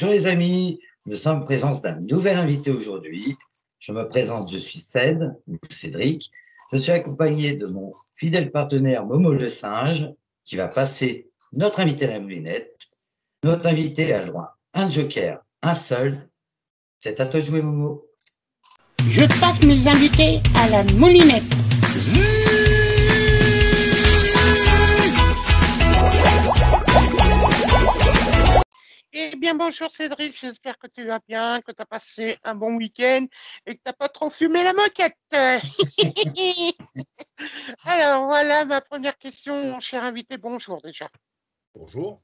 Bonjour les amis, nous sommes en présence d'un nouvel invité aujourd'hui. Je me présente, je suis Ced, ou Cédric. Je suis accompagné de mon fidèle partenaire Momo le singe, qui va passer notre invité à la moulinette. Notre invité a le droit à un joker, un seul. C'est à toi de jouer, Momo. Je passe mes invités à la moulinette. Eh bien, bonjour Cédric, j'espère que tu vas bien, que tu as passé un bon week-end et que tu n'as pas trop fumé la moquette. Alors, voilà ma première question, mon cher invité. Bonjour déjà. Bonjour.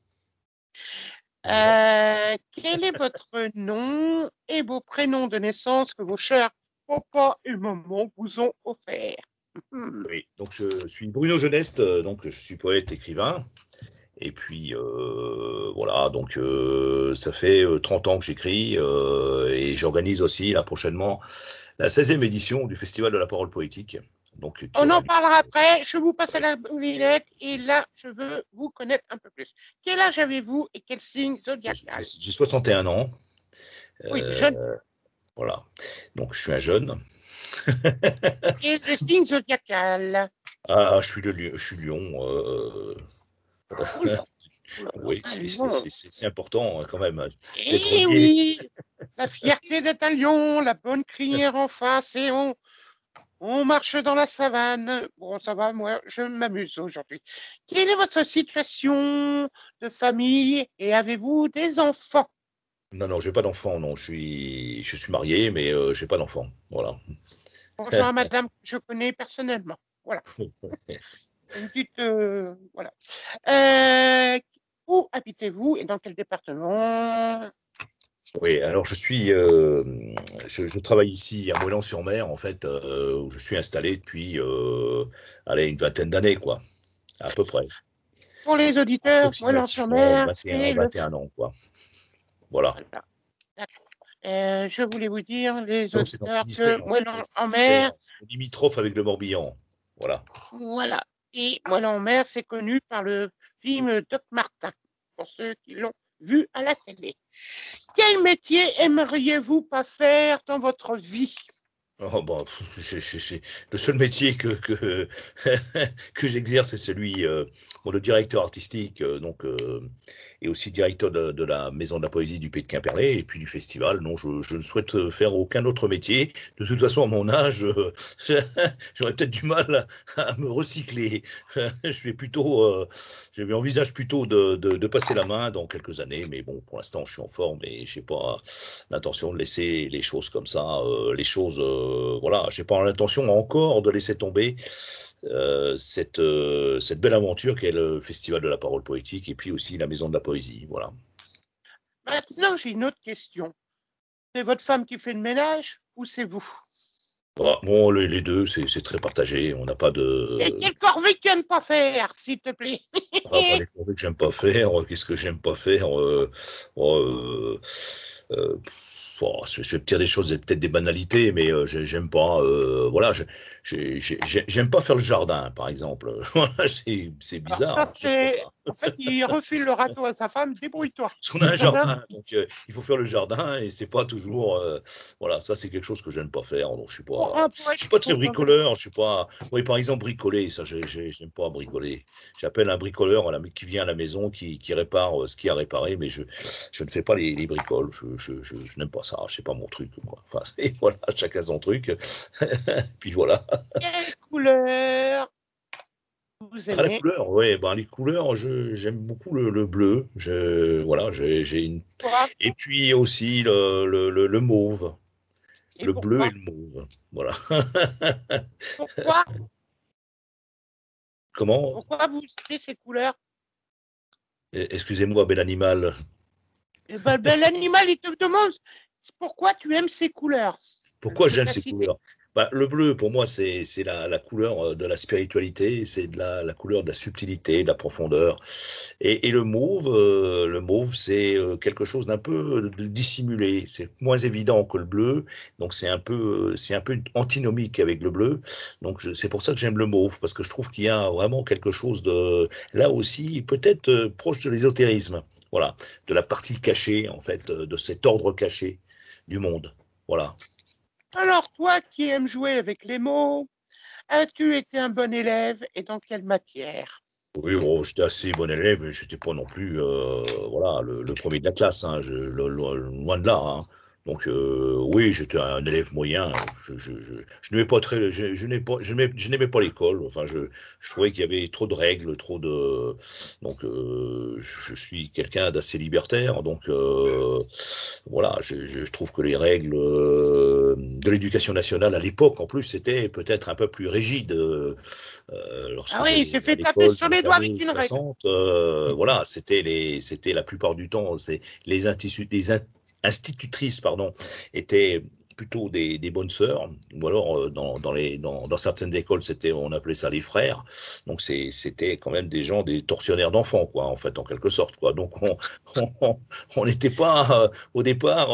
Quel est votre nom et vos prénoms de naissance que vos chers papa et maman vous ont offert? Oui, donc je suis Bruno Geneste, donc je suis poète, écrivain. Et puis voilà, donc ça fait 30 ans que j'écris et j'organise aussi là prochainement la 16e édition du Festival de la parole poétique. Donc, On en parlera après, je vous passe à la moulinette et là, je veux vous connaître un peu plus. Quel âge avez-vous et quel signe zodiacal? J'ai 61 ans. Oui, jeune. Voilà, donc je suis un jeune. Et le signe zodiacal? Ah, je suis lion. Oui, c'est important quand même d'être Eh lié. oui, la fierté d'être un lion, la bonne crinière en face et on marche dans la savane. Bon, ça va, moi, je m'amuse aujourd'hui. Quelle est votre situation de famille et avez-vous des enfants? Non, j'ai pas d'enfant, non, je suis marié, mais j'ai pas d'enfant, voilà. Bonjour à madame que je connais personnellement. Voilà. Une petite, voilà. Où habitez-vous et dans quel département? Oui, alors je travaille ici à Moëlan-sur-Mer, en fait, où je suis installé depuis, allez, une vingtaine d'années, quoi, à peu près. Pour les auditeurs, Approximativement Moëlan-sur-Mer, c'est le... 21 ans, quoi. Voilà. Voilà. D'accord. Je voulais vous dire, les Donc c'est dans le auditeurs, que Finistère, Moëlan-en-Mer, limitrophe avec le Morbihan. Voilà. voilà. Et Moëlan-en-Mer, c'est connu par le film Doc Martin, pour ceux qui l'ont vu à la télé. Quel métier aimeriez-vous pas faire dans votre vie? Oh, bon, le seul métier que j'exerce, c'est celui de directeur artistique, et aussi directeur de la Maison de la Poésie du Pays de Quimperlé, et puis du festival. Non, je ne souhaite faire aucun autre métier. De toute façon, à mon âge, j'aurais peut-être du mal à me recycler. J'envisage plutôt de passer la main dans quelques années, mais bon, pour l'instant, je suis en forme et j'ai pas l'intention de laisser les choses comme ça, voilà, j'ai pas l'intention encore de laisser tomber cette belle aventure qu'est le Festival de la parole poétique et puis aussi la Maison de la Poésie, voilà. Maintenant, j'ai une autre question. C'est votre femme qui fait le ménage ou c'est vous? Bon, les deux, c'est très partagé, on n'a pas de... Et quelle corvée tu n'aimes pas faire, s'il te plaît? Les corvées que j'aime pas faire, qu'est-ce que j'aime pas faire je vais te dire des choses, peut-être des banalités, mais j'aime pas. Voilà, j'aime pas faire le jardin, par exemple. Voilà, c'est bizarre. Alors ça, en fait, il refile le râteau à sa femme, débrouille-toi. Parce qu'on a un jardin, donc il faut faire le jardin et c'est pas toujours. Voilà, ça c'est quelque chose que j'aime pas faire. Donc je suis pas très bricoleur. Je suis pas. Oui, par exemple bricoler, ça j'aime pas bricoler. J'appelle un bricoleur qui vient à la maison, qui répare ce qu'il y a à réparer, mais je ne fais pas les bricoles. Je n'aime pas ça. C'est pas mon truc, quoi. Enfin, voilà, chacun son truc. Puis voilà. Quelle couleur vous aimez? Les couleurs, ouais, les couleurs, j'aime beaucoup le bleu. Voilà, j'ai une. Et puis aussi le mauve. Le bleu et le mauve. Voilà. Pourquoi? Comment? Pourquoi vous citez ces couleurs? Excusez-moi, bel animal. Bel animal, il te demande pourquoi tu aimes ces couleurs. Pourquoi j'aime ces couleurs? Bah, le bleu, pour moi, c'est la couleur de la spiritualité, c'est la couleur de la subtilité, de la profondeur. Et le mauve, c'est quelque chose d'un peu dissimulé. C'est moins évident que le bleu, donc c'est un peu antinomique avec le bleu. Donc c'est pour ça que j'aime le mauve, parce que je trouve qu'il y a vraiment quelque chose de, là aussi, peut-être proche de l'ésotérisme. Voilà, de la partie cachée, en fait, de cet ordre caché du monde. Voilà. Alors, toi qui aimes jouer avec les mots, as-tu été un bon élève et dans quelle matière? Oui, bon, j'étais assez bon élève, mais j'étais pas non plus voilà, le premier de la classe, hein, loin de là. Hein. Donc oui, j'étais un élève moyen. Je n'aimais pas très, je n'aimais pas l'école. Enfin, je trouvais qu'il y avait trop de règles, trop de. Donc je suis quelqu'un d'assez libertaire. Donc voilà, je trouve que les règles de l'éducation nationale à l'époque, en plus, c'était peut-être un peu plus rigide. Ah Lorsque oui, il j'allais s'est à fait taper l'école sur dans les les doigts avec années une règle. 60, voilà, c'était la plupart du temps, les institutrices, pardon, étaient plutôt des bonnes sœurs, ou alors dans certaines écoles, on appelait ça les frères. Donc c'était quand même des gens, des tortionnaires d'enfants, quoi, en fait, en quelque sorte, quoi. Donc on n'était pas au départ,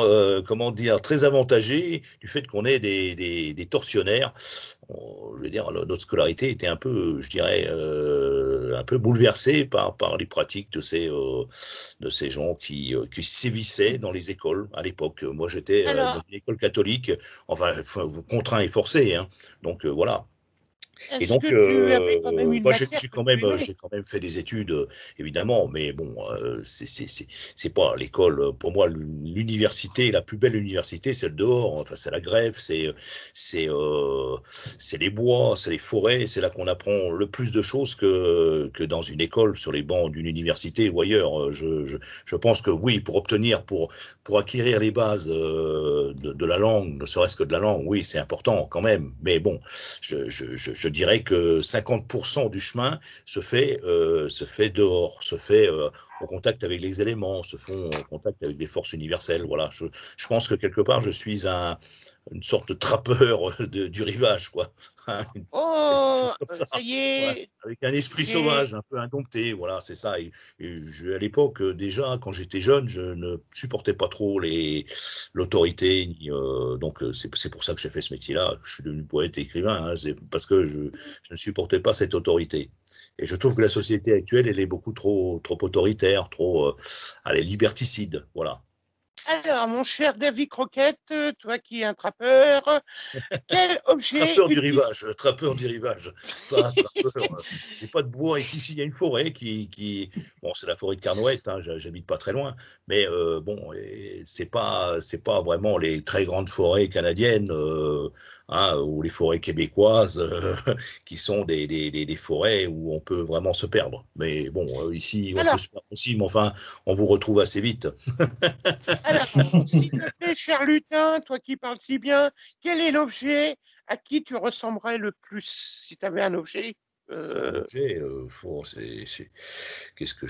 comment dire, très avantagé du fait qu'on ait des tortionnaires. Je veux dire, notre scolarité était un peu, je dirais, un peu bouleversée par les pratiques de ces gens qui sévissaient dans les écoles à l'époque. Moi, j'étais dans Alors, une école catholique, enfin, contraint et forcé, hein. Donc voilà. Et est-ce donc, que tu avais quand même une moi, matière que tu aimais? j'ai quand même fait des études, évidemment, mais bon, c'est pas l'école. Pour moi, l'université, la plus belle université, c'est le dehors. Enfin, c'est la grève, c'est, euh, c'est les bois, c'est les forêts. C'est là qu'on apprend le plus de choses que dans une école, sur les bancs d'une université ou ailleurs. Je pense que oui, pour acquérir les bases de la langue, ne serait-ce que de la langue, oui, c'est important quand même. Mais bon, je dirais que 50% du chemin se fait dehors, se fait au contact avec les éléments, se font au contact avec des forces universelles. Voilà, je pense que quelque part, je suis une sorte de trappeur du rivage, quoi. Hein, quelque Oh, chose comme ça. ça y Ouais. est, Avec un esprit j'ai... sauvage, un peu indompté, voilà, c'est ça. Et à l'époque, déjà, quand j'étais jeune, je ne supportais pas trop l'autorité, donc c'est pour ça que j'ai fait ce métier-là. Je suis devenu poète et écrivain, hein, c'est parce que je ne supportais pas cette autorité. Et je trouve que la société actuelle, elle est beaucoup trop autoritaire, trop, allez, liberticide, voilà. Alors, mon cher Davy Croquette, toi qui es un trappeur, quel objet utilise... Trappeur du rivage, pas un trappeur. J'ai pas de bois ici. Il y a une forêt bon, c'est la forêt de Carnoët, hein, j'habite pas très loin, mais bon, c'est pas vraiment les très grandes forêts canadiennes, hein, ou les forêts québécoises, qui sont des forêts où on peut vraiment se perdre. Mais bon, ici, on peut Alors, se perdre aussi, mais enfin, on vous retrouve assez vite. alors, s'il te plaît, cher lutin, toi qui parles si bien, quel est l'objet à qui tu ressemblerais le plus si tu avais un objet? Un Euh, objet,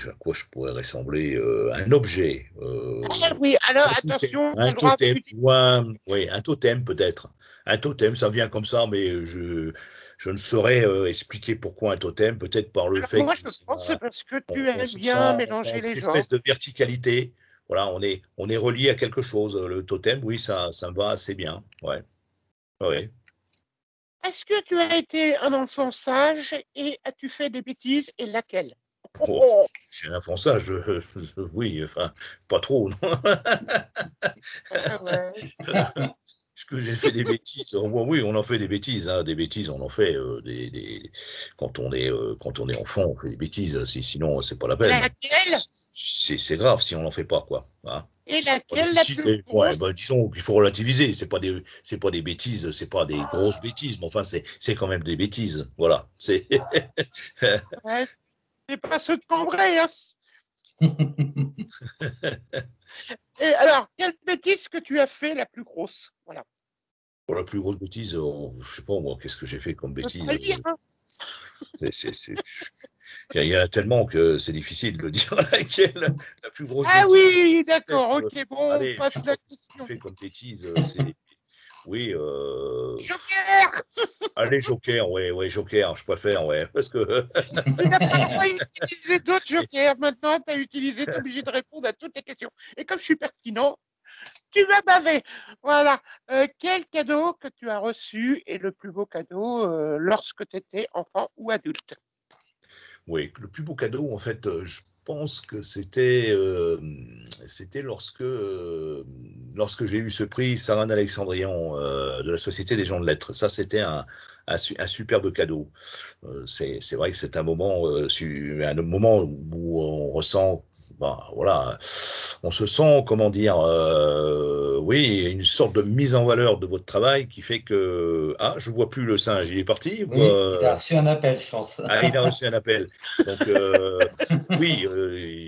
à quoi je pourrais ressembler? Un objet, Ah oui, alors attention, tu as un le droit totem, d'utiliser. oui, un totem peut-être. Un totem, ça vient comme ça, mais je ne saurais expliquer pourquoi un totem, peut-être par le Alors fait moi, je pense que c'est parce que tu on aimes se bien sent dans mélanger les une genres. espèce de verticalité. Voilà, on est relié à quelque chose. Le totem, oui, ça me va assez bien. Ouais, ouais. Est-ce que tu as été un enfant sage et as-tu fait des bêtises et laquelle? Oh, c'est un enfant sage, oui, enfin, pas trop, non. Ouais. Est-ce que j'ai fait des bêtises? Oh, bon, oui, on en fait des bêtises, hein. Des bêtises, on en fait quand on est enfant, on fait des bêtises. Sinon, c'est pas la Et peine. laquelle? C'est grave si on n'en fait pas, quoi. Hein. Et Pas des laquelle la bêtises, plus ouais, grosse? bah, disons qu'il faut relativiser. C'est pas des bêtises, c'est pas des grosses bêtises, mais enfin, c'est quand même des bêtises. Voilà. C'est Ouais, c'est pas ceux de Cambrai, hein. Et alors, quelle bêtise que tu as fait la plus grosse? Voilà. pour la plus grosse bêtise. Je sais pas moi, qu'est-ce que j'ai fait comme Je peux bêtise? pas le dire, hein. Il y en a tellement que c'est difficile de dire laquelle la plus grosse Ah bêtise. oui, C'est peut-être, d'accord, ok, bon, on allez, je passe sais la pas ce que j'ai question. fait comme bêtise. Oui. Joker. Allez, Joker, ouais, Joker, je préfère, ouais, parce que. Tu n'as pas utilisé d'autres jokers. Maintenant, tu as utilisé, tu es obligé de répondre à toutes les questions. Et comme je suis pertinent, tu m'as bavé. Voilà. Quel cadeau que tu as reçu est le plus beau cadeau lorsque tu étais enfant ou adulte? Oui, le plus beau cadeau, en fait, je pense que c'était lorsque j'ai eu ce prix Saran Alexandrian de la Société des gens de lettres. Ça, c'était un superbe cadeau. C'est vrai que c'est un moment où on ressent, ben, voilà, on se sent, comment dire, oui, une sorte de mise en valeur de votre travail qui fait que, ah, je vois plus le singe, il est parti, ou, Oui, il a reçu un appel, je pense. ah, il a reçu un appel. Donc, oui,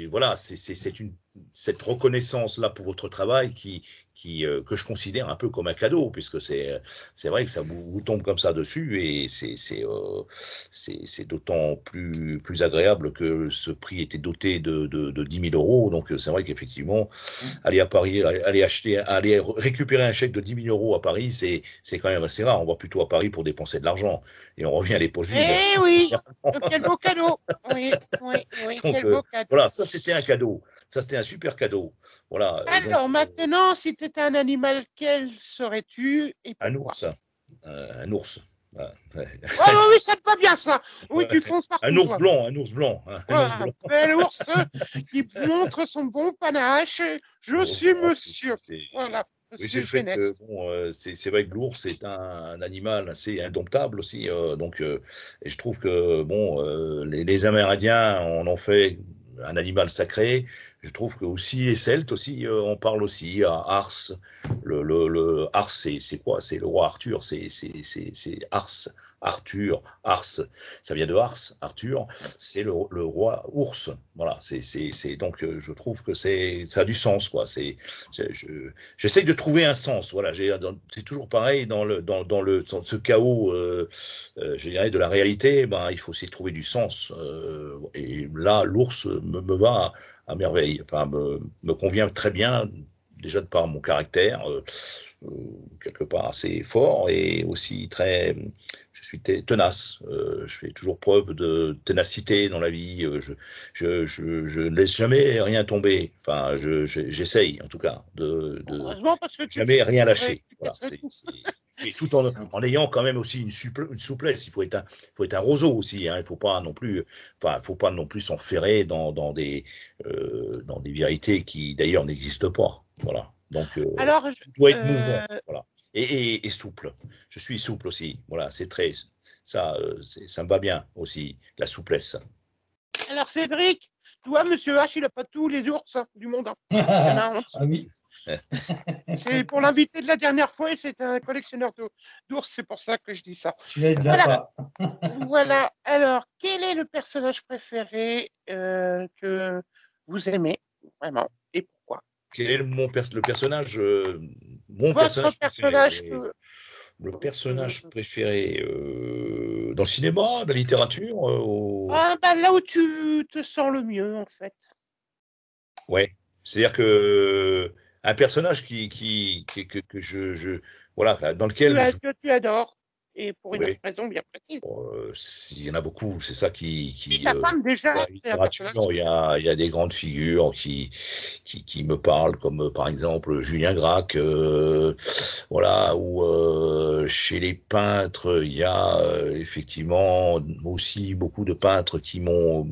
voilà, cette reconnaissance-là pour votre travail que je considère un peu comme un cadeau, puisque c'est vrai que ça vous tombe comme ça dessus, et c'est d'autant plus agréable que ce prix était doté de 10 000 euros. Donc, c'est vrai qu'effectivement, aller à Paris, aller récupérer un chèque de 10 000 euros à Paris, c'est quand même assez rare. On va plutôt à Paris pour dépenser de l'argent, et on revient les poches vides. Eh oui, quel beau cadeau. Oui, Donc, quel beau cadeau. voilà, ça c'était un cadeau. Ça c'était un super cadeau. Voilà. Alors maintenant, si tu étais un animal, quel serais-tu et un pourquoi? ours. Un ours. Voilà. Oh oui, ça te va bien ça. Oui, tu fonces partout. Un ours blanc, un ours blanc. Voilà, un bel ours qui montre son bon panache. Je suis monsieur. Voilà. Oui, c'est le fait que bon, c'est vrai que l'ours est un animal assez indomptable aussi, donc et je trouve que bon, les Amérindiens en ont fait un animal sacré. Je trouve que aussi les Celtes aussi, on parle aussi à Ars. Le Ars, c'est quoi? C'est le roi Arthur. C'est Ars. Arthur, Ars, ça vient de Ars, Arthur, c'est le roi ours. Voilà, donc je trouve que ça a du sens, quoi. J'essaye de trouver un sens. Voilà, c'est toujours pareil dans ce chaos, je dirais, de la réalité. Ben, il faut essayer de trouver du sens. Et là, l'ours me va à merveille. Enfin, me convient très bien, déjà de par mon caractère, quelque part assez fort, et aussi je suis tenace. Je fais toujours preuve de ténacité dans la vie. Je ne laisse jamais rien tomber. Enfin, j'essaye en tout cas de parce que jamais rien lâcher. Voilà, et tout en ayant quand même aussi une souplesse. Il faut être un roseau aussi. Hein. Il faut pas non plus s'enferrer dans des vérités qui d'ailleurs n'existent pas. Voilà. Donc, alors, tout doit être mouvant. Voilà. Et souple. Je suis souple aussi. Voilà, ça me va bien aussi, la souplesse. Alors, Cédric, tu vois, Monsieur H, il n'a pas tous les ours du monde. Hein. Ah oui. C'est pour l'inviter de la dernière fois, et c'est un collectionneur d'ours, c'est pour ça que je dis ça. Voilà. Voilà. Alors, quel est le personnage préféré que vous aimez vraiment, et pourquoi? Quel est le personnage Votre personnage préféré, le personnage préféré dans le cinéma, dans la littérature là où tu te sens le mieux, en fait. Ouais, c'est-à-dire que un personnage que voilà, dans lequel que tu adores, et pour une raison bien précise. Il y en a beaucoup, c'est ça ta femme, déjà, dans la littérature, il y a des grandes figures qui me parlent, comme par exemple Julien Gracq, voilà, ou chez les peintres, il y a effectivement aussi beaucoup de peintres qui m'ont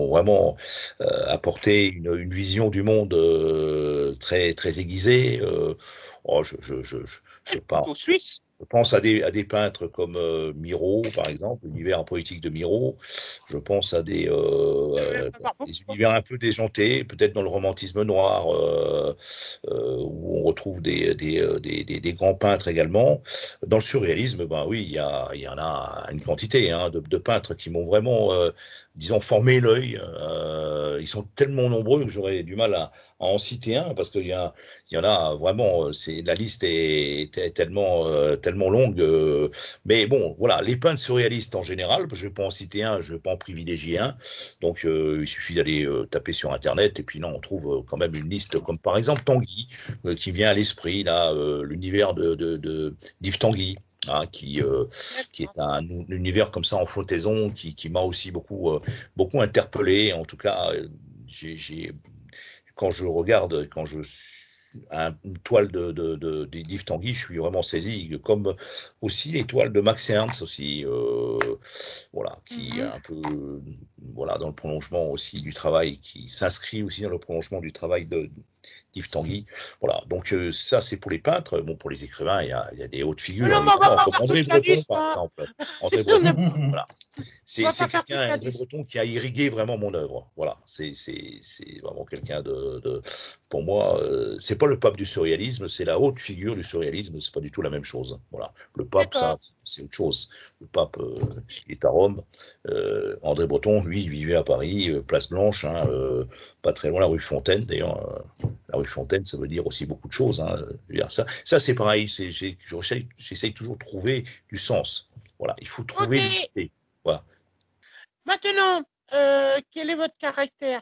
vraiment apporté une vision du monde très très aiguisée. Je parle. Suisse. Je pense à des peintres comme Miro, par exemple, l'univers en poétique de Miro. Je pense à des univers un peu déjantés, peut-être dans le romantisme noir, où on retrouve des grands peintres également. Dans le surréalisme, ben oui, il y en a une quantité de peintres qui m'ont vraiment, disons, formé l'œil. Ils sont tellement nombreux que j'aurais du mal à en citer un, parce qu'il y en a vraiment, la liste est tellement longue. Mais bon, voilà, les peintres surréalistes en général, je ne vais pas en citer un, je ne vais pas en privilégier un. Donc, il suffit d'aller taper sur Internet, et puis là, on trouve quand même une liste, comme par exemple Tanguy, qui vient à l'esprit, là, l'univers d'Yves Tanguy. Hein, qui est un univers comme ça en flottaison qui m'a aussi beaucoup interpellé. En tout cas, quand je regarde, une toile d'Yves Tanguy, je suis vraiment saisi, comme aussi les toiles de Max Ernst aussi, voilà, qui est un peu voilà, dans le prolongement aussi du travail, qui s'inscrit aussi dans le prolongement du travail d'Yves Tanguy. Voilà, donc ça c'est pour les peintres. Bon, pour les écrivains, il y a des hautes figures, évidemment, comme André Breton, par exemple. André Breton, voilà. C'est quelqu'un, André Breton, qui a irrigué vraiment mon œuvre. Voilà, c'est vraiment quelqu'un pour moi, c'est pas le pape du surréalisme, c'est la haute figure du surréalisme, c'est pas du tout la même chose. Voilà, le pape, ça, c'est autre chose. Le pape est à Rome. André Breton, lui, il vivait à Paris, Place Blanche, hein, pas très loin, la rue Fontaine, d'ailleurs. La rue Fontaine, ça veut dire aussi beaucoup de choses. Hein. Ça c'est pareil, j'essaye toujours de trouver du sens. Voilà, il faut trouver l'unité. Voilà. Maintenant, quel est votre caractère?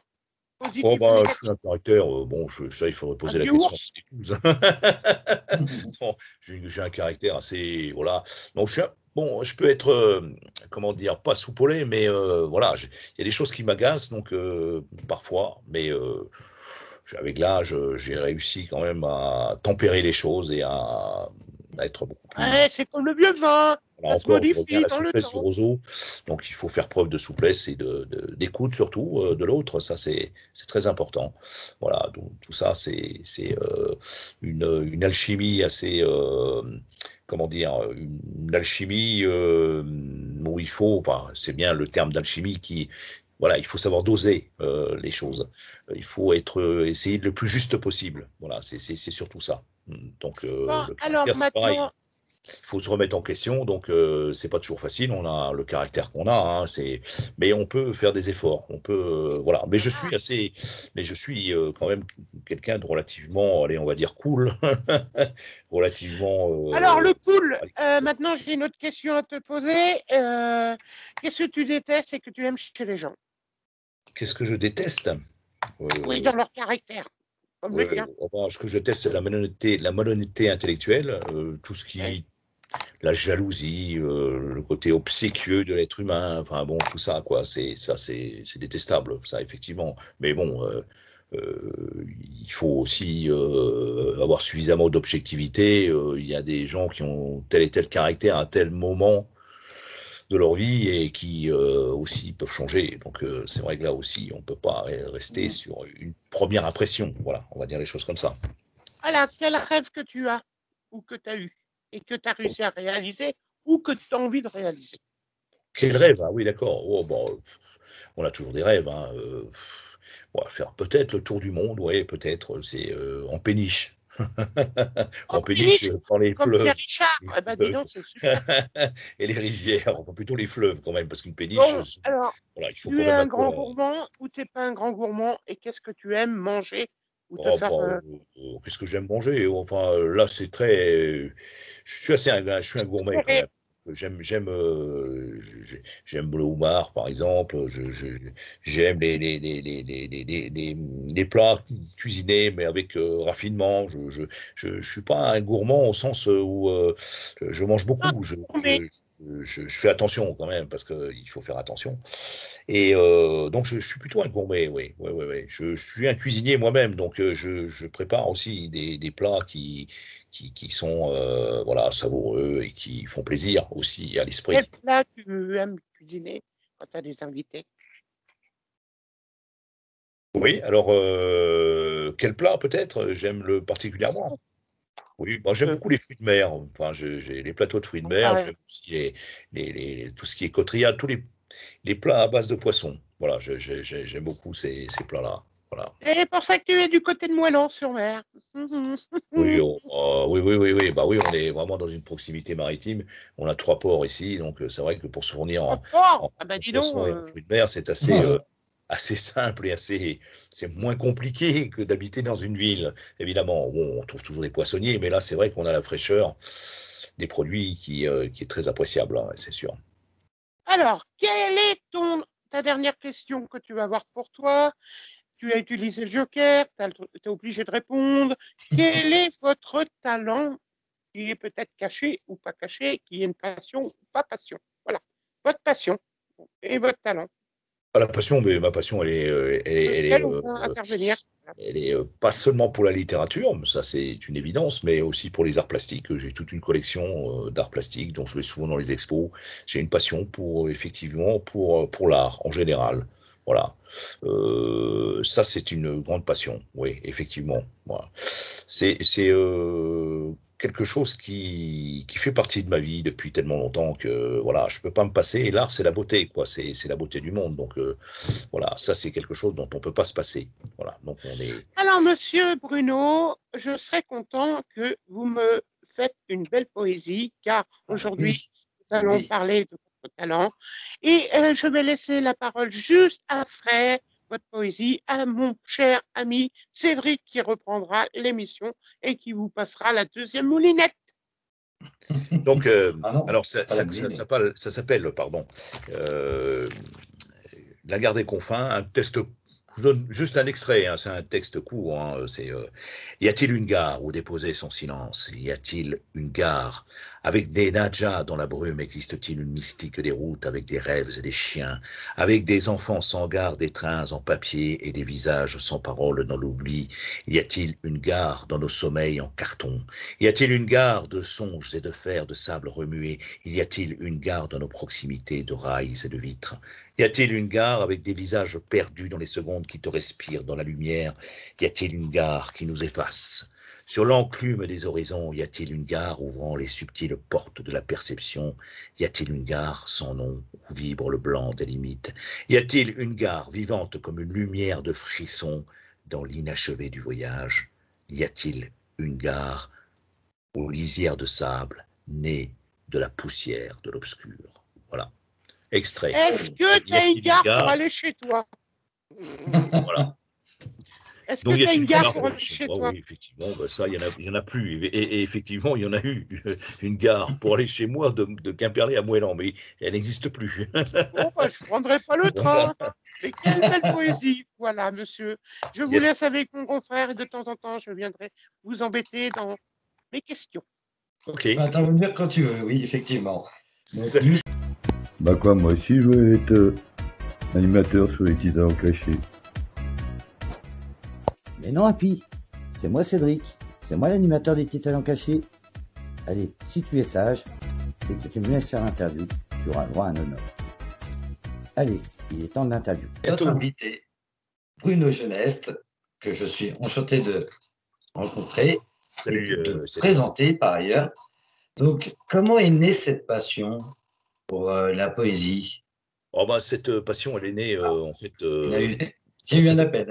Positif je suis un caractère, ça, il faudrait poser la question à l'épouse. Bon, j'ai un caractère assez, voilà. Donc, je peux être, comment dire, pas soupolé, mais voilà, il y a des choses qui m'agacent, donc parfois, mais avec l'âge, j'ai réussi quand même à tempérer les choses et à être beaucoup plus... c'est comme le vieux vin. Là encore, je reviens à la souplesse du roseau. Donc, il faut faire preuve de souplesse et d'écoute, surtout, de l'autre. Ça, c'est très important. Voilà, donc tout ça, c'est une alchimie assez... comment dire, une alchimie où il faut... c'est bien le terme d'alchimie qui... Voilà, il faut savoir doser les choses. Il faut essayer le plus juste possible. Voilà, c'est surtout ça. Donc, le caractère, c'est pareil. Il faut se remettre en question, donc c'est pas toujours facile. On a le caractère qu'on a, hein, mais on peut faire des efforts. On peut, voilà. Mais je suis quand même quelqu'un de relativement, allez, on va dire cool, relativement. Alors le cool. Maintenant, j'ai une autre question à te poser. Qu'est-ce que tu détestes et que tu aimes chez les gens? Qu'est-ce que je déteste? Oui, dans leur caractère. Ce que je déteste, c'est la malhonnêteté intellectuelle, tout ce qui, la jalousie, le côté obséquieux de l'être humain, enfin bon, tout ça, quoi. C'est détestable, ça, effectivement. Mais bon, il faut aussi avoir suffisamment d'objectivité. Il y a des gens qui ont tel et tel caractère à tel moment de leur vie et qui aussi peuvent changer. Donc c'est vrai que là aussi, on ne peut pas rester sur une première impression. Voilà, on va dire les choses comme ça. Voilà, quel rêve que tu as ou que tu as eu et que tu as réussi à réaliser ou que tu as envie de réaliser? Quel rêve? Ah oui, d'accord. On a toujours des rêves. Hein. Faire peut-être le tour du monde, oui, peut-être. C'est en péniche. En péniche, dans les fleuves. Et les rivières, enfin plutôt les fleuves quand même, parce qu'une péniche. Alors, voilà, il faut tu es un grand gourmand ou tu n'es pas un grand gourmand, et qu'est-ce que tu aimes manger ou te faire qu'est-ce que j'aime manger? Enfin, là, c'est très. Je suis un gourmet quand même. J'aime le homard, par exemple. J'aime les plats cuisinés, mais avec raffinement. Je suis pas un gourmand au sens où je mange beaucoup. Je fais attention quand même, parce qu'il faut faire attention. Et donc, je suis plutôt un gourmet, oui. Je suis un cuisinier moi-même, donc je prépare aussi des plats qui sont voilà, savoureux et qui font plaisir aussi à l'esprit. Quel plat tu aimes cuisiner quand tu as des invités? Oui, alors quel plat peut-être j'aime particulièrement? Oui, j'aime beaucoup les fruits de mer. Enfin, j'ai les plateaux de fruits de mer, j'aime aussi tout ce qui est côtriade, tous les plats à base de poisson. Voilà, j'aime beaucoup ces plats-là. Voilà. Et pour ça que tu es du côté de Moëlan-sur-Mer. Oui, oui. Bah oui, on est vraiment dans une proximité maritime. On a 3 ports ici, donc c'est vrai que pour se fournir en poisson et en fruits de mer, c'est assez assez simple et c'est moins compliqué que d'habiter dans une ville. Évidemment, bon, on trouve toujours des poissonniers, mais là, c'est vrai qu'on a la fraîcheur des produits qui est très appréciable, hein, c'est sûr. Alors, quelle est ta dernière question que tu vas avoir pour toi? Tu as utilisé le joker, tu es obligé de répondre. Quel est votre talent qui est peut-être caché ou pas caché, qui est une passion ou pas passion? Voilà, votre passion et votre talent. Pas la passion, mais ma passion, Intervenir. elle est pas seulement pour la littérature, ça c'est une évidence, mais aussi pour les arts plastiques. J'ai toute une collection d'arts plastiques dont je vais souvent dans les expos. J'ai une passion effectivement, pour l'art en général. Voilà. Ça, c'est une grande passion, oui, effectivement. Voilà. C'est quelque chose qui fait partie de ma vie depuis tellement longtemps que voilà, je peux pas me passer. Et l'art, c'est la beauté, quoi. C'est la beauté du monde. Donc voilà, ça c'est quelque chose dont on peut pas se passer. Voilà. Donc on est. Alors, monsieur Bruno, je serais content que vous me faites une belle poésie, car aujourd'hui, nous allons parler de votre talent. Et je vais laisser la parole juste après votre poésie à mon cher ami Cédric qui reprendra l'émission et qui vous passera la deuxième moulinette. Donc, alors ça s'appelle, pardon, La Gare des Confins, un texte. Je donne juste un extrait, hein, c'est un texte court. Hein, y a-t-il une gare où déposer son silence? Y a-t-il une gare avec des nadjas dans la brume? Existe-t-il une mystique des routes avec des rêves et des chiens, avec des enfants sans garde, des trains en papier et des visages sans parole dans l'oubli? Y a-t-il une gare dans nos sommeils en carton? Y a-t-il une gare de songes et de fer, de sable remué? Y a-t-il une gare dans nos proximités de rails et de vitres? Y a-t-il une gare avec des visages perdus dans les secondes qui te respirent dans la lumière? Y a-t-il une gare qui nous efface? Sur l'enclume des horizons, y a-t-il une gare ouvrant les subtiles portes de la perception? Y a-t-il une gare sans nom où vibre le blanc des limites? Y a-t-il une gare vivante comme une lumière de frisson dans l'inachevé du voyage? Y a-t-il une gare aux lisières de sable nées de la poussière de l'obscur? Voilà. Extrait. Est-ce que tu as une gare pour aller chez toi? Voilà. Est-ce que tu as une gare pour aller chez toi? Oui, effectivement, bah ça, il y en a plus. Et effectivement, il y en a eu une gare pour aller chez moi de Quimperlé à Moëlan, mais elle n'existe plus. Bon, bah, je ne prendrai pas le train. Mais quelle belle poésie. Voilà, monsieur. Je vous laisse avec mon grand frère et de temps en temps, je viendrai vous embêter dans mes questions. Ok. Intervenir quand tu veux, oui, effectivement. Bah quoi, moi aussi, je voulais être animateur sur les Titans cachés. Mais non, Happy, c'est moi Cédric, c'est moi l'animateur des Titans cachés. Allez, si tu es sage et que tu me laisses faire l'interview, tu auras le droit à un honneur. Allez, il est temps de l'interview. Notre invité, Bruno Geneste, que je suis enchanté de rencontrer. Salut. De présenter par ailleurs. Donc, comment est née cette passion pour la poésie? Oh bah, cette passion, elle est née en fait. J'ai eu un appel.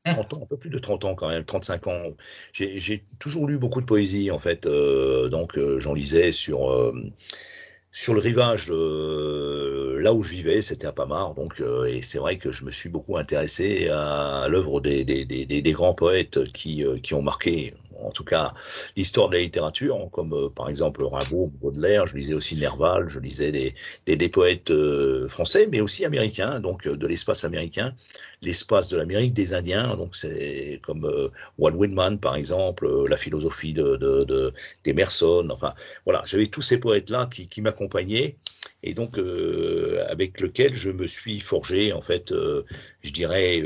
30 ans, un peu plus de 30 ans quand même, 35 ans. J'ai toujours lu beaucoup de poésie en fait, donc j'en lisais sur le rivage là où je vivais, c'était à Pamar, donc et c'est vrai que je me suis beaucoup intéressé à l'œuvre des grands poètes qui ont marqué, en tout cas, l'histoire de la littérature, comme par exemple Rimbaud, Baudelaire. Je lisais aussi Nerval, je lisais des poètes français, mais aussi américains, donc de l'espace américain, l'espace de l'Amérique des Indiens, donc c'est comme Walt Whitman par exemple, la philosophie d'Emerson, enfin voilà, j'avais tous ces poètes-là qui m'accompagnaient, et donc avec lequel je me suis forgé, en fait, je dirais,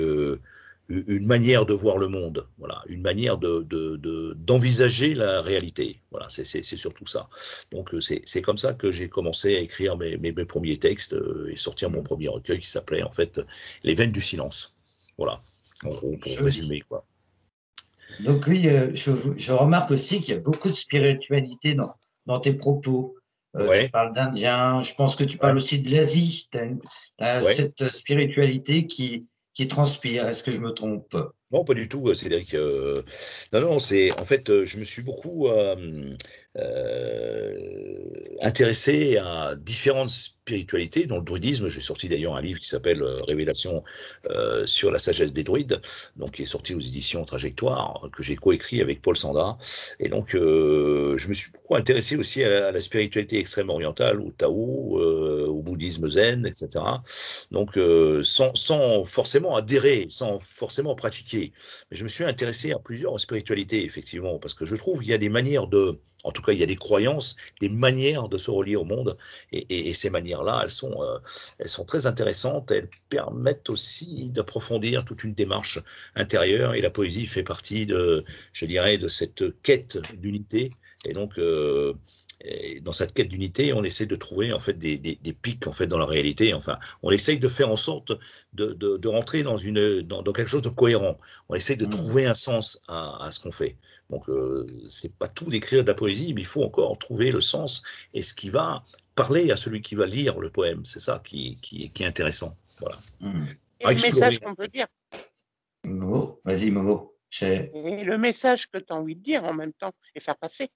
une manière de voir le monde, voilà, une manière d'envisager la réalité. Voilà, c'est surtout ça. Donc c'est comme ça que j'ai commencé à écrire mes premiers textes et sortir mon premier recueil qui s'appelait en fait Les Veines du silence. Voilà, en gros, pour résumer, quoi. Donc oui, je remarque aussi qu'il y a beaucoup de spiritualité dans tes propos. Tu parles d'Indien, je pense que tu parles aussi de l'Asie. Tu as cette spiritualité qui transpire. Est-ce que je me trompe? Non, pas du tout, Cédric. Non, non, c'est en fait, je me suis beaucoup intéressé à différentes spiritualités. Dans le druidisme, j'ai sorti d'ailleurs un livre qui s'appelle Révélation sur la sagesse des druides, donc qui est sorti aux éditions Trajectoire, que j'ai coécrit avec Paul Sanda. Et donc, je me suis beaucoup intéressé aussi à la spiritualité extrême orientale, au Tao, au bouddhisme zen, etc. Donc, sans forcément adhérer, sans forcément pratiquer. Mais je me suis intéressé à plusieurs spiritualités, effectivement, parce que je trouve qu'il y a des manières en tout cas, il y a des croyances, des manières de se relier au monde, et ces manières-là, elles sont très intéressantes. Elles permettent aussi d'approfondir toute une démarche intérieure, et la poésie fait partie je dirais, de cette quête d'unité. Et donc, et dans cette quête d'unité, on essaie de trouver en fait des pics en fait dans la réalité. Enfin, on essaye de faire en sorte de rentrer dans quelque chose de cohérent. On essaye de trouver un sens à ce qu'on fait. Donc, c'est pas tout d'écrire de la poésie, mais il faut encore trouver le sens et ce qui va parler à celui qui va lire le poème. C'est ça qui est intéressant. Voilà. Et le message qu'on peut dire. Momo, vas-y Momo. Et le message que tu as envie de dire en même temps et faire passer.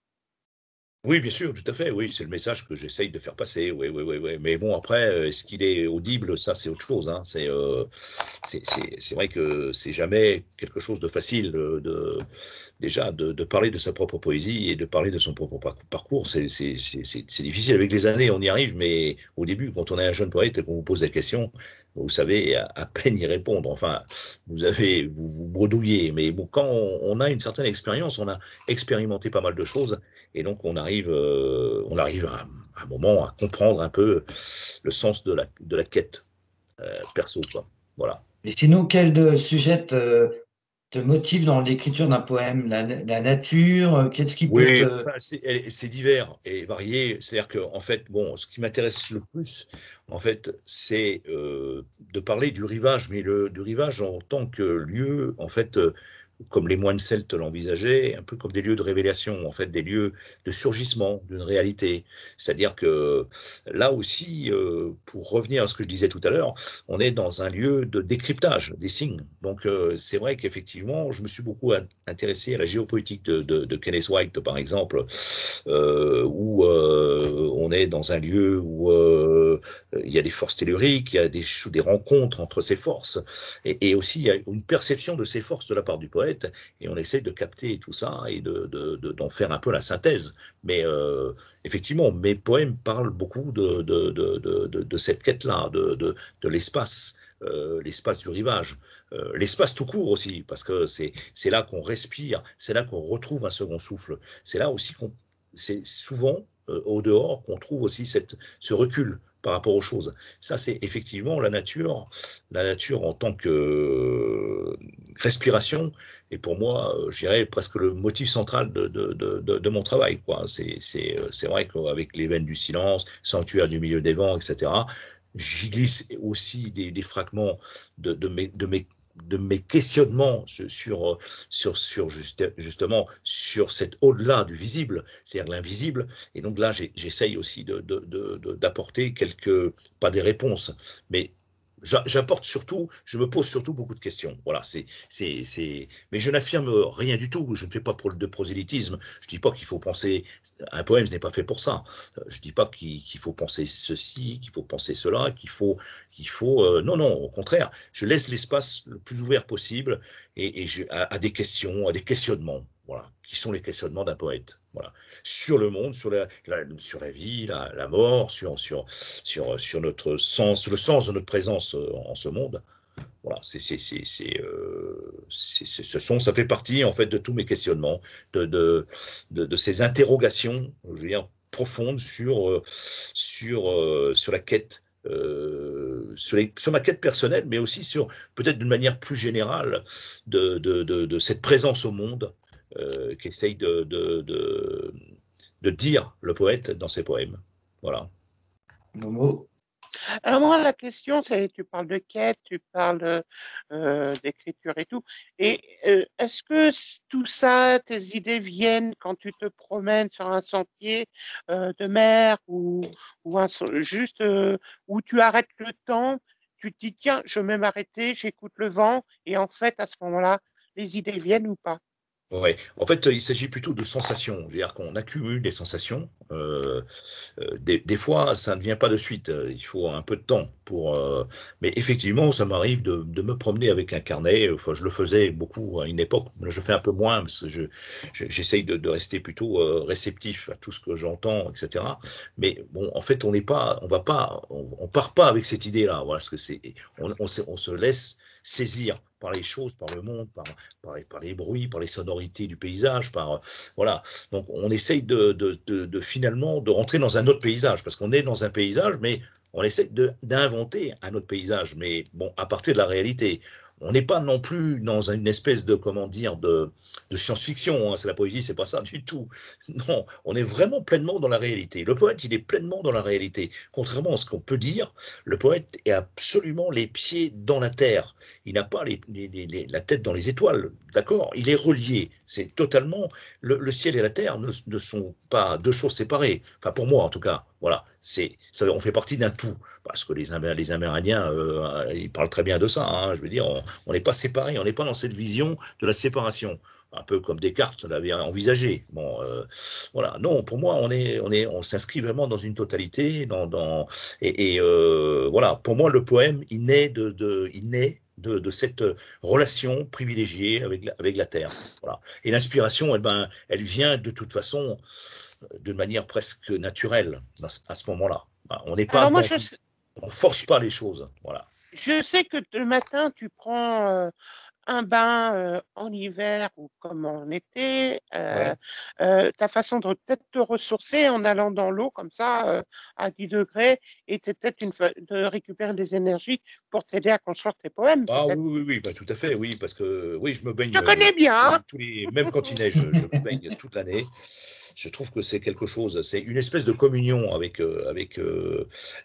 Oui, bien sûr, tout à fait. Oui, c'est le message que j'essaye de faire passer. Oui, oui, oui, oui. Mais bon, après, est-ce qu'il est audible? Ça, c'est autre chose. Hein. C'est vrai que c'est jamais quelque chose de facile déjà de parler de sa propre poésie et de parler de son propre parcours. C'est difficile. Avec les années, on y arrive, mais au début, quand on est un jeune poète et qu'on vous pose des questions, vous savez à peine y répondre. Enfin, vous bredouillez. Mais bon, quand on a une certaine expérience, on a expérimenté pas mal de choses. Et donc, on arrive à un moment à comprendre un peu le sens de la quête perso, quoi. Voilà. Mais sinon, quel sujet te motive dans l'écriture d'un poème? La nature, qu'est-ce qui peut Oui, te... enfin, c'est divers et varié. C'est-à-dire que, en fait, bon, ce qui m'intéresse le plus, en fait, c'est de parler du rivage, mais du rivage en tant que lieu, en fait, comme les moines celtes l'envisageaient, un peu comme des lieux de révélation, en fait, des lieux de surgissement d'une réalité. C'est-à-dire que là aussi, pour revenir à ce que je disais tout à l'heure, on est dans un lieu de décryptage des signes. Donc, c'est vrai qu'effectivement, je me suis beaucoup intéressé à la géopolitique de Kenneth White, par exemple, où on est dans un lieu où il y a des forces telluriques, il y a des rencontres entre ces forces, et aussi il y a une perception de ces forces de la part du poète, et on essaie de capter tout ça et d'en faire un peu la synthèse. Mais effectivement, mes poèmes parlent beaucoup de cette quête-là, de l'espace. L'espace du rivage, l'espace tout court aussi, parce que c'est là qu'on respire, c'est là qu'on retrouve un second souffle, c'est là aussi c'est souvent au dehors qu'on trouve aussi ce recul par rapport aux choses. Ça, c'est effectivement la nature en tant que respiration, et pour moi, je dirais presque le motif central de mon travail, quoi. C'est vrai qu'avec les veines du silence, sanctuaire du milieu des vents, etc., j'y glisse aussi des fragments de mes questionnements justement sur cet au-delà du visible, c'est-à-dire l'invisible. Et donc là, j'essaye aussi d'apporter pas des réponses, mais je me pose surtout beaucoup de questions. Voilà, mais je n'affirme rien du tout. Je ne fais pas de prosélytisme. Je dis pas qu'il faut penser, un poème, ce n'est pas fait pour ça. Je dis pas qu'il faut penser ceci, qu'il faut penser cela, non, non, au contraire. Je laisse l'espace le plus ouvert possible à des questions, à des questionnements. Voilà, qui sont les questionnements d'un poète. Voilà, sur le monde, sur la vie, la mort, sur notre sens, le sens de notre présence en ce monde. Voilà, ça fait partie en fait de tous mes questionnements, de ces interrogations, je veux dire, profondes sur la quête. Sur ma quête personnelle, mais aussi peut-être d'une manière plus générale de cette présence au monde qu'essaye de dire le poète dans ses poèmes. Voilà. Momo. Alors moi, la question, c'est, tu parles de quête, tu parles d'écriture et tout. Et est-ce que tout ça, tes idées viennent quand tu te promènes sur un sentier de mer ou juste où tu arrêtes le temps, tu te dis, tiens, je vais m'arrêter, j'écoute le vent, et en fait, à ce moment-là, les idées viennent ou pas. Ouais. En fait, il s'agit plutôt de sensations. C'est-à-dire qu'on accumule des sensations. Des fois, ça ne vient pas de suite. Il faut un peu de temps pour. Mais effectivement, ça m'arrive de me promener avec un carnet. Enfin, je le faisais beaucoup à une époque. Là, je le fais un peu moins parce que j'essaye de rester plutôt réceptif à tout ce que j'entends, etc. Mais bon, en fait, on part pas avec cette idée-là. Voilà, parce que on se laisse saisir par les choses, par le monde, par les bruits, par les sonorités du paysage, voilà. Donc on essaye finalement de rentrer dans un autre paysage, parce qu'on est dans un paysage, mais on essaie d'inventer un autre paysage, mais bon, à partir de la réalité. On n'est pas non plus dans une espèce de, comment dire, de science-fiction, hein. C'est la poésie, c'est pas ça du tout. Non, on est vraiment pleinement dans la réalité. Le poète, il est pleinement dans la réalité. Contrairement à ce qu'on peut dire, le poète est absolument les pieds dans la terre. Il n'a pas la tête dans les étoiles, d'accord? Il est relié. C'est totalement, le ciel et la terre ne sont pas deux choses séparées. Enfin, pour moi, en tout cas. Voilà, on fait partie d'un tout, parce que les Amérindiens, ils parlent très bien de ça, hein. Je veux dire, on n'est pas séparés, on n'est pas dans cette vision de la séparation, un peu comme Descartes l'avait envisagé. Bon, voilà, non, pour moi, on s'inscrit vraiment dans une totalité, voilà, pour moi, le poème, il naît de cette relation privilégiée avec la terre. Voilà. Et l'inspiration, elle vient de toute façon de manière presque naturelle à ce moment-là. On n'est pas on force pas les choses. Voilà. Je sais que le matin, tu prends un bain en hiver ou comme en été. Ouais. Ta façon de peut-être te ressourcer en allant dans l'eau comme ça à 10 degrés et peut-être de récupérer des énergies pour t'aider à construire tes poèmes. Ah oui, bah, tout à fait, oui, parce que oui, je me baigne. Je te connais bien. Hein, même quand il neige, je me baigne toute l'année. Je trouve que c'est quelque chose, c'est une espèce de communion avec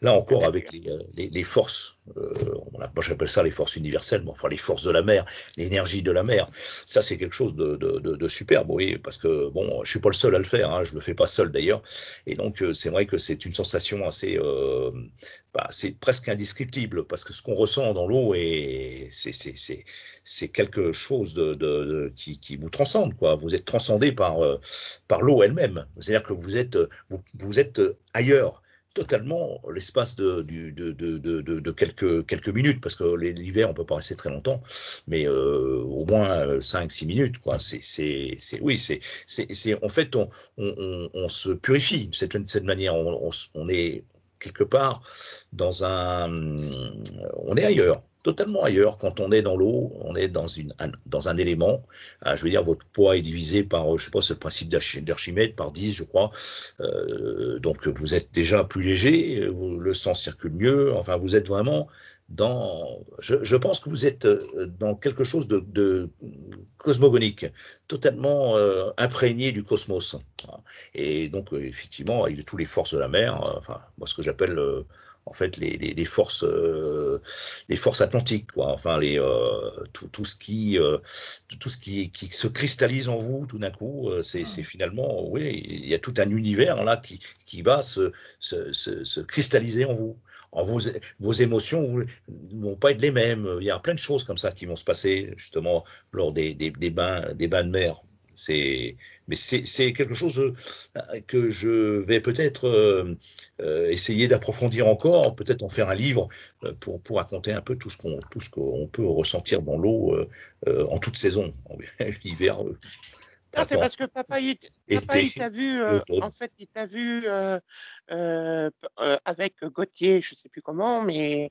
là encore, avec les forces. Moi, j'appelle ça les forces universelles, mais enfin les forces de la mer, l'énergie de la mer. Ça, c'est quelque chose de superbe, oui, parce que bon, je suis pas le seul à le faire, hein, je le fais pas seul d'ailleurs. Et donc, c'est vrai que c'est une sensation assez, c'est presque indescriptible, parce que ce qu'on ressent dans l'eau, c'est quelque chose qui vous transcende, quoi. Vous êtes transcendé par l'eau elle-même. C'est-à-dire que vous êtes ailleurs, totalement, l'espace de quelques minutes, parce que l'hiver, on peut pas rester très longtemps, mais au moins 5-6 minutes, quoi. En fait, on se purifie, cette manière, on est quelque part on est ailleurs, totalement ailleurs. Quand on est dans l'eau, on est dans un élément. Je veux dire, votre poids est divisé par, je sais pas, c'est le principe d'Archimède, par 10, je crois. Donc, vous êtes déjà plus léger, le sang circule mieux. Enfin, vous êtes vraiment je pense que vous êtes dans quelque chose de cosmogonique, totalement imprégné du cosmos. Et donc, effectivement, avec toutes les forces de la mer, enfin, moi, ce que j'appelle en fait les forces atlantiques, quoi. Enfin, tout ce qui se cristallise en vous tout d'un coup, c'est finalement, oui, il y a tout un univers là qui va se cristalliser en vous. Vos émotions ne vont pas être les mêmes. Il y a plein de choses comme ça qui vont se passer justement lors des bains de mer. Mais c'est quelque chose que je vais peut-être essayer d'approfondir encore, peut-être en faire un livre pour raconter un peu tout ce qu'on peut ressentir dans l'eau en toute saison, hiver. C'est parce que papa, il t'a vu, en fait, il t'a vu avec Gauthier, je ne sais plus comment, et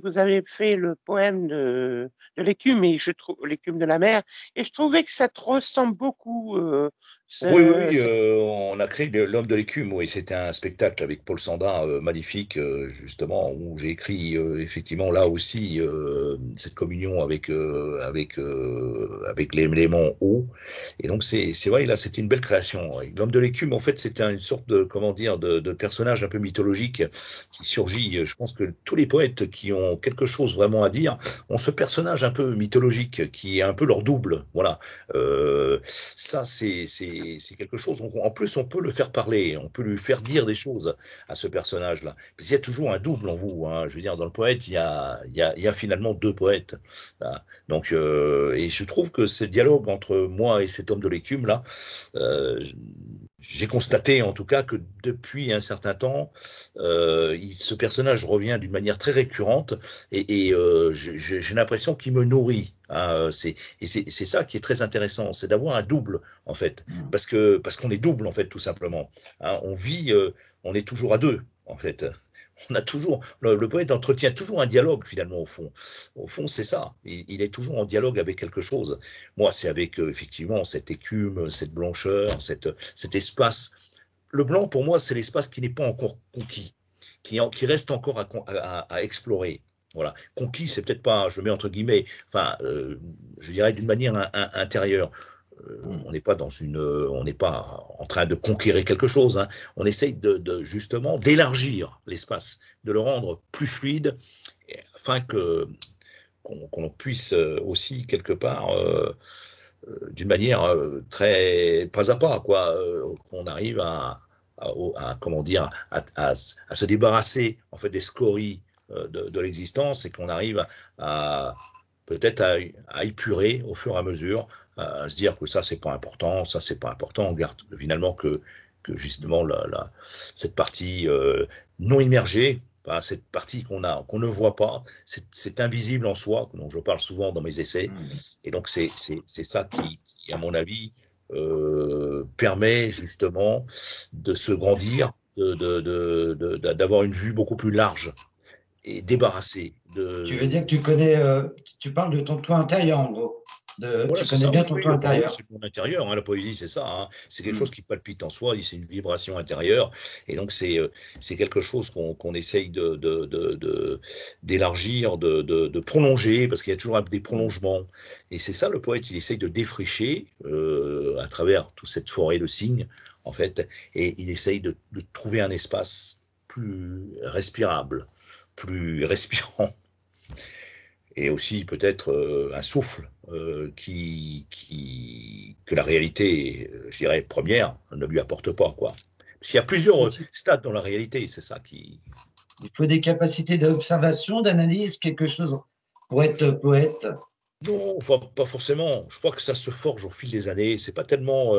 vous avez fait le poème de l'écume, et je trouve l'écume de la mer, et je trouvais que ça te ressemble beaucoup. Oui, on a créé l'Homme de l'écume, oui, c'était un spectacle avec Paul Sandin magnifique, justement, où j'ai écrit effectivement là aussi cette communion avec l'élément eau. Et donc c'est vrai, là c'était une belle création. L'Homme de l'écume, en fait, c'était une sorte de, comment dire, de personnage un peu mythologique qui surgit. Je pense que tous les poètes qui ont quelque chose vraiment à dire ont ce personnage un peu mythologique qui est un peu leur double. Voilà. Ça c'est c'est quelque chose. En plus, on peut le faire parler, on peut lui faire dire des choses à ce personnage-là. Parce qu'il y a toujours un double en vous. Hein. Je veux dire, dans le poète, il y a finalement deux poètes. Là. Donc, et je trouve que ce dialogue entre moi et cet homme de l'écume là, j'ai constaté en tout cas que depuis un certain temps, ce personnage revient d'une manière très récurrente et j'ai l'impression qu'il me nourrit. Hein, c'est ça qui est très intéressant, c'est d'avoir un double en fait, parce qu'on est double en fait tout simplement. Hein, on vit, on est toujours à deux en fait. On a toujours le poète entretient toujours un dialogue finalement au fond. Au fond, c'est ça. Il est toujours en dialogue avec quelque chose. Moi, c'est avec effectivement cette écume, cette blancheur, cet espace. Le blanc, pour moi, c'est l'espace qui n'est pas encore conquis, qui reste encore à explorer. Voilà. Conquis, c'est peut-être pas, je mets entre guillemets, enfin, je dirais d'une manière intérieure. On n'est pas on n'est pas en train de conquérir quelque chose. Hein. On essaye justement d'élargir l'espace, de le rendre plus fluide, afin qu'on puisse aussi quelque part, d'une manière très pas à pas, quoi, qu'on arrive comment dire, à se débarrasser en fait des scories de l'existence et qu'on arrive peut-être à épurer au fur et à mesure, à se dire que ça c'est pas important, ça c'est pas important. On garde finalement que justement cette partie non immergée, cette partie qu'on ne voit pas, c'est invisible en soi, dont je parle souvent dans mes essais. Et donc c'est ça qui, à mon avis, permet justement de se grandir, d'avoir une vue beaucoup plus large et débarrassé de... Tu veux dire que tu parles de ton toi intérieur en gros. Voilà, tu connais bien ton toi intérieur. C'est mon intérieur, hein, la poésie c'est ça, hein. C'est quelque chose qui palpite en soi, c'est une vibration intérieure, et donc c'est quelque chose qu'on essaye d'élargir, de prolonger, parce qu'il y a toujours des prolongements, et c'est ça le poète, il essaye de défricher à travers toute cette forêt de signes, en fait, et il essaye de trouver un espace plus respirable, plus respirant, et aussi peut-être un souffle que la réalité, je dirais, première, ne lui apporte pas, quoi. Parce qu'il y a plusieurs stades dans la réalité, c'est ça qui... Il faut des capacités d'observation, d'analyse, quelque chose pour être poète. Non, pas forcément. Je crois que ça se forge au fil des années. C'est pas tellement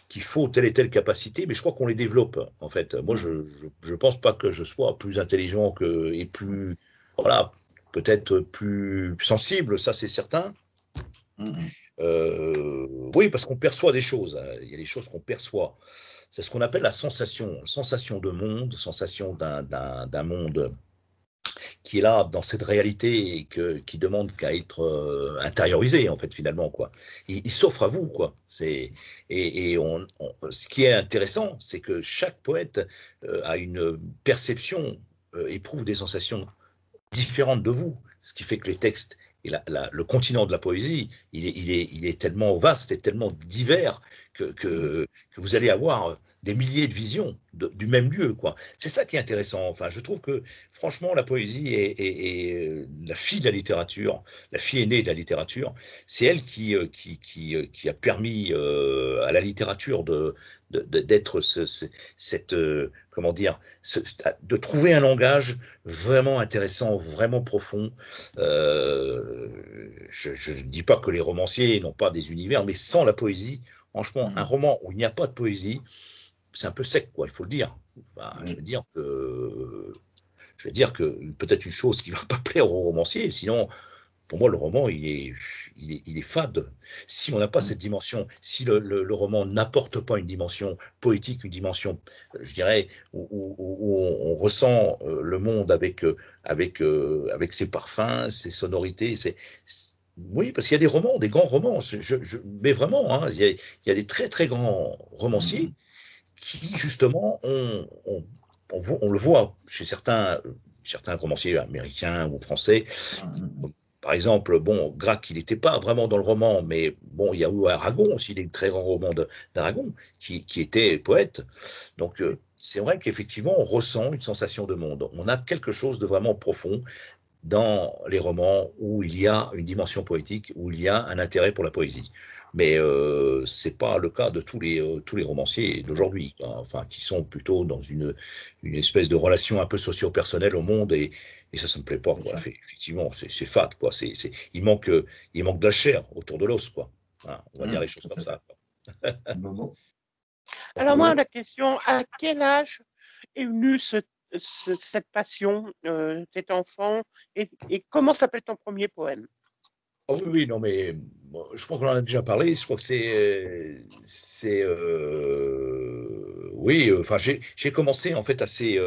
qu'il faut telle et telle capacité, mais je crois qu'on les développe, en fait. Moi, je pense pas que je sois plus intelligent et plus... Voilà, peut-être plus sensible, ça c'est certain. Oui, parce qu'on perçoit des choses. Hein. Il y a des choses qu'on perçoit. C'est ce qu'on appelle la sensation de monde, sensation d'un monde qui est là dans cette réalité et qui demande qu'à être intériorisé en fait finalement quoi. Il s'offre à vous quoi. Ce qui est intéressant, c'est que chaque poète a une perception, éprouve des sensations différentes de vous, ce qui fait que les textes et le continent de la poésie, il est tellement vaste et tellement divers que vous allez avoir des milliers de visions du même lieu, quoi. C'est ça qui est intéressant. Enfin, je trouve que franchement, la poésie est la fille de la littérature, la fille aînée de la littérature. C'est elle qui a permis à la littérature d'être comment dire, de trouver un langage vraiment intéressant, vraiment profond. Je ne dis pas que les romanciers n'ont pas des univers, mais sans la poésie, franchement, un roman où il n'y a pas de poésie, c'est un peu sec, quoi, il faut le dire. Enfin, je veux dire que peut-être une chose qui ne va pas plaire aux romanciers, sinon, pour moi, le roman, il est fade. Si on n'a pas cette dimension, si le roman n'apporte pas une dimension poétique, une dimension, je dirais, où on ressent le monde avec ses parfums, ses sonorités, oui, parce qu'il y a des romans, des grands romans, mais vraiment, hein, il y a des très très grands romanciers qui justement, on le voit chez certains romanciers américains ou français. Par exemple, bon, Gracq, il n'était pas vraiment dans le roman, mais bon, il y a eu Aragon aussi, les très grands romans d'Aragon, qui était poète. Donc, c'est vrai qu'effectivement, on ressent une sensation de monde. On a quelque chose de vraiment profond, dans les romans où il y a une dimension poétique, où il y a un intérêt pour la poésie. Mais c'est pas le cas de tous les romanciers d'aujourd'hui, enfin, qui sont plutôt dans une espèce de relation un peu socio-personnelle au monde, et ça me plaît pas, quoi. Effectivement, c'est fade, quoi. Il manque de la chair autour de l'os, quoi. Hein, on va dire les choses comme ça, quoi. Alors moi, la question, à quel âge est venue cette passion, cet enfant, et comment s'appelle ton premier poème? Oh oui, non, mais je crois qu'on en a déjà parlé. Je crois que oui, enfin, j'ai commencé en fait assez,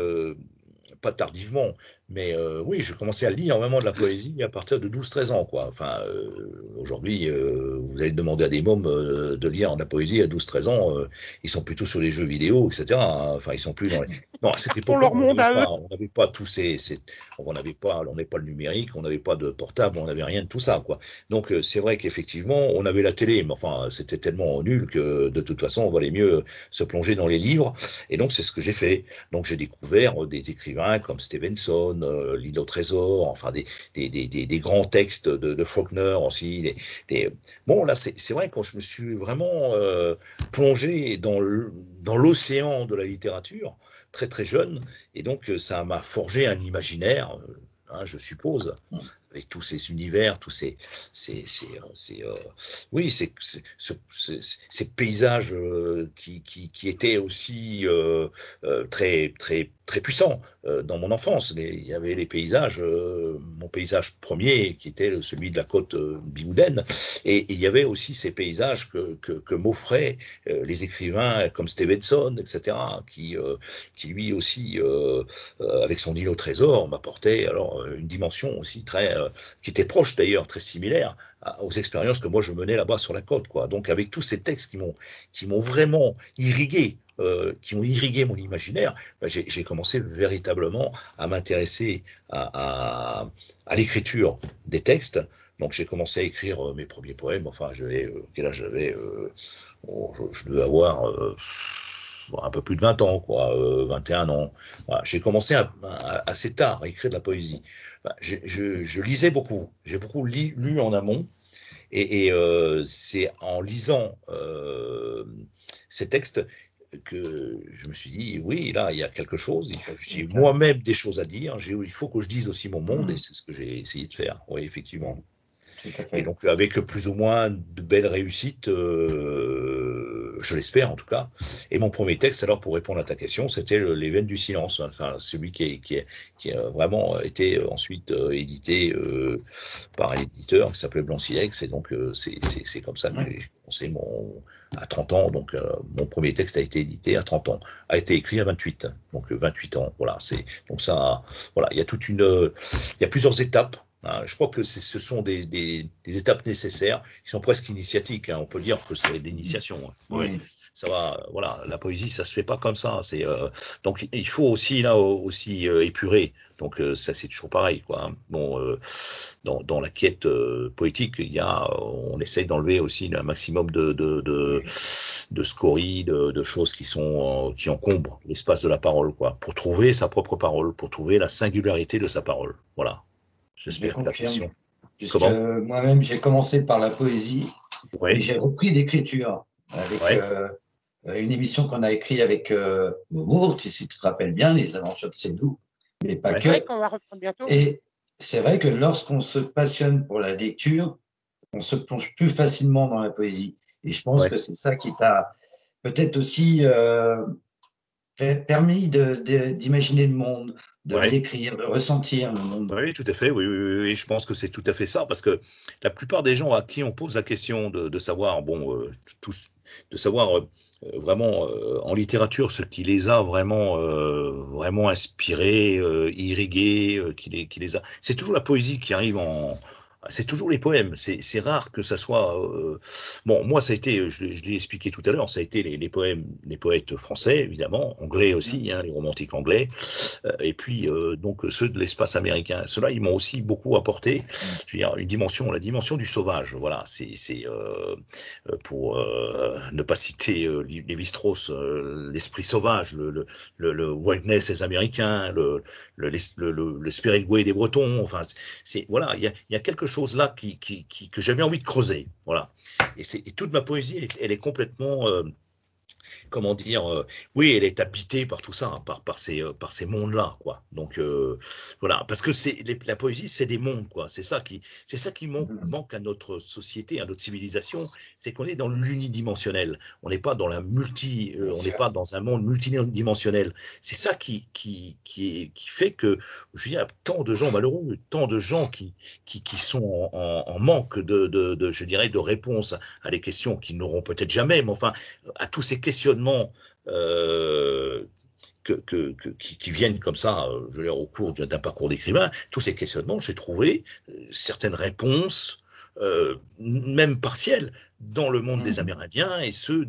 pas tardivement, mais oui, j'ai commencé à lire vraiment de la poésie à partir de 12-13 ans, quoi. Enfin, aujourd'hui, vous allez demander à des mômes de lire de la poésie à 12-13 ans, ils sont plutôt sur les jeux vidéo, etc. Hein. Enfin, ils sont plus dans les... Non, à cette époque, on n'avait pas tous on n'avait pas le numérique, on n'avait pas de portable, on n'avait rien de tout ça, quoi. Donc, c'est vrai qu'effectivement, on avait la télé, mais enfin, c'était tellement nul que de toute façon, on valait mieux se plonger dans les livres. Et donc, c'est ce que j'ai fait. Donc, j'ai découvert des écrivains comme Stevenson, L'île au trésor, enfin des grands textes de Faulkner aussi. Bon, là, c'est vrai que je me suis vraiment plongé dans l'océan de la littérature très très jeune, et donc ça m'a forgé un imaginaire, hein, je suppose, avec tous ces univers, tous oui, ces paysages qui étaient aussi très très très puissants dans mon enfance. Il y avait les paysages, mon paysage premier qui était celui de la côte bigoudenne, et il y avait aussi ces paysages que m'offraient les écrivains comme Stevenson, etc., qui lui aussi, avec son île au trésor, m'apportait alors une dimension aussi très qui était proche d'ailleurs, très similaire aux expériences que moi je menais là-bas sur la côte, quoi. Donc avec tous ces textes qui m'ont vraiment irrigué, qui ont irrigué mon imaginaire, ben, j'ai commencé véritablement à m'intéresser à l'écriture des textes. Donc j'ai commencé à écrire mes premiers poèmes. Enfin, quel âge j'avais, je devais avoir un peu plus de 20 ans, quoi, 21 ans. Voilà. J'ai commencé assez tard à écrire de la poésie. Enfin, je lisais beaucoup. J'ai beaucoup lu en amont. Et c'est en lisant ces textes que je me suis dit, oui, là, il y a quelque chose. J'ai moi-même des choses à dire. Il faut que je dise aussi mon monde, et c'est ce que j'ai essayé de faire. Oui, effectivement. Et donc, avec plus ou moins de belles réussites, je l'espère en tout cas. Et mon premier texte, alors pour répondre à ta question, c'était Les Veines du silence, enfin celui qui a vraiment été ensuite édité par un éditeur qui s'appelait Blanc Silex. Et donc c'est comme ça que j'ai commencé à 30 ans. Donc mon premier texte a été édité à 30 ans, a été écrit à 28. Donc 28 ans. Voilà. Donc ça, voilà, il y a plusieurs étapes. Je crois que ce sont des étapes nécessaires qui sont presque initiatiques. Hein. On peut dire que c'est l'initiation. Hein. Oui. Ça va, voilà, la poésie, ça se fait pas comme ça. Donc il faut aussi là aussi épurer. Donc ça c'est toujours pareil, quoi. Bon, dans la quête poétique, on essaye d'enlever aussi un maximum de scories, de choses qui encombrent l'espace de la parole, quoi, pour trouver sa propre parole, pour trouver la singularité de sa parole. Voilà. J'espère que la question. Puisque moi-même, j'ai commencé par la poésie et j'ai repris l'écriture avec une émission qu'on a écrite avec Momo, si tu te rappelles bien, Les Aventures de Sédou, mais pas que. C'est vrai qu'on va reprendre bientôt. Et c'est vrai que lorsqu'on se passionne pour la lecture, on se plonge plus facilement dans la poésie. Et je pense que c'est ça qui t'a peut-être aussi permis d'imaginer le monde, de l'écrire, de ressentir le monde. Oui, tout à fait. Oui, je pense que c'est tout à fait ça, parce que la plupart des gens à qui on pose la question de savoir, de savoir vraiment en littérature ce qui les a vraiment, vraiment inspirés, irrigués, qui les a. C'est toujours la poésie qui arrive c'est toujours les poèmes. C'est rare que ça soit. Bon, moi, ça a été, je l'ai expliqué tout à l'heure, ça a été les poèmes, les poètes français, évidemment, anglais aussi, hein, les romantiques anglais, et puis donc ceux de l'espace américain. Ceux-là, ils m'ont aussi beaucoup apporté, je veux dire, une dimension, la dimension du sauvage. Voilà, c'est pour ne pas citer Lévi-Strauss, l'esprit sauvage, le whiteness des Américains, le Spirituel des Bretons. Enfin, voilà, il y a quelque chose là que j'avais envie de creuser. Voilà. Et toute ma poésie, elle est complètement, comment dire, oui, elle est habitée par tout ça, par ces mondes-là, quoi. Donc voilà, parce que la poésie, c'est des mondes, quoi. C'est ça qui manque à notre société, à notre civilisation, c'est qu'on est dans l'unidimensionnel. On n'est pas dans on n'est pas dans un monde multidimensionnel. C'est ça qui fait que, je veux dire, tant de gens malheureux, tant de gens qui sont en manque je dirais, de réponses à des questions qu'ils n'auront peut-être jamais, mais enfin, à tous ces questionnements qui viennent comme ça, je veux dire, au cours d'un parcours d'écrivain, tous ces questionnements, j'ai trouvé certaines réponses, même partielles, dans le monde des Amérindiens et ceux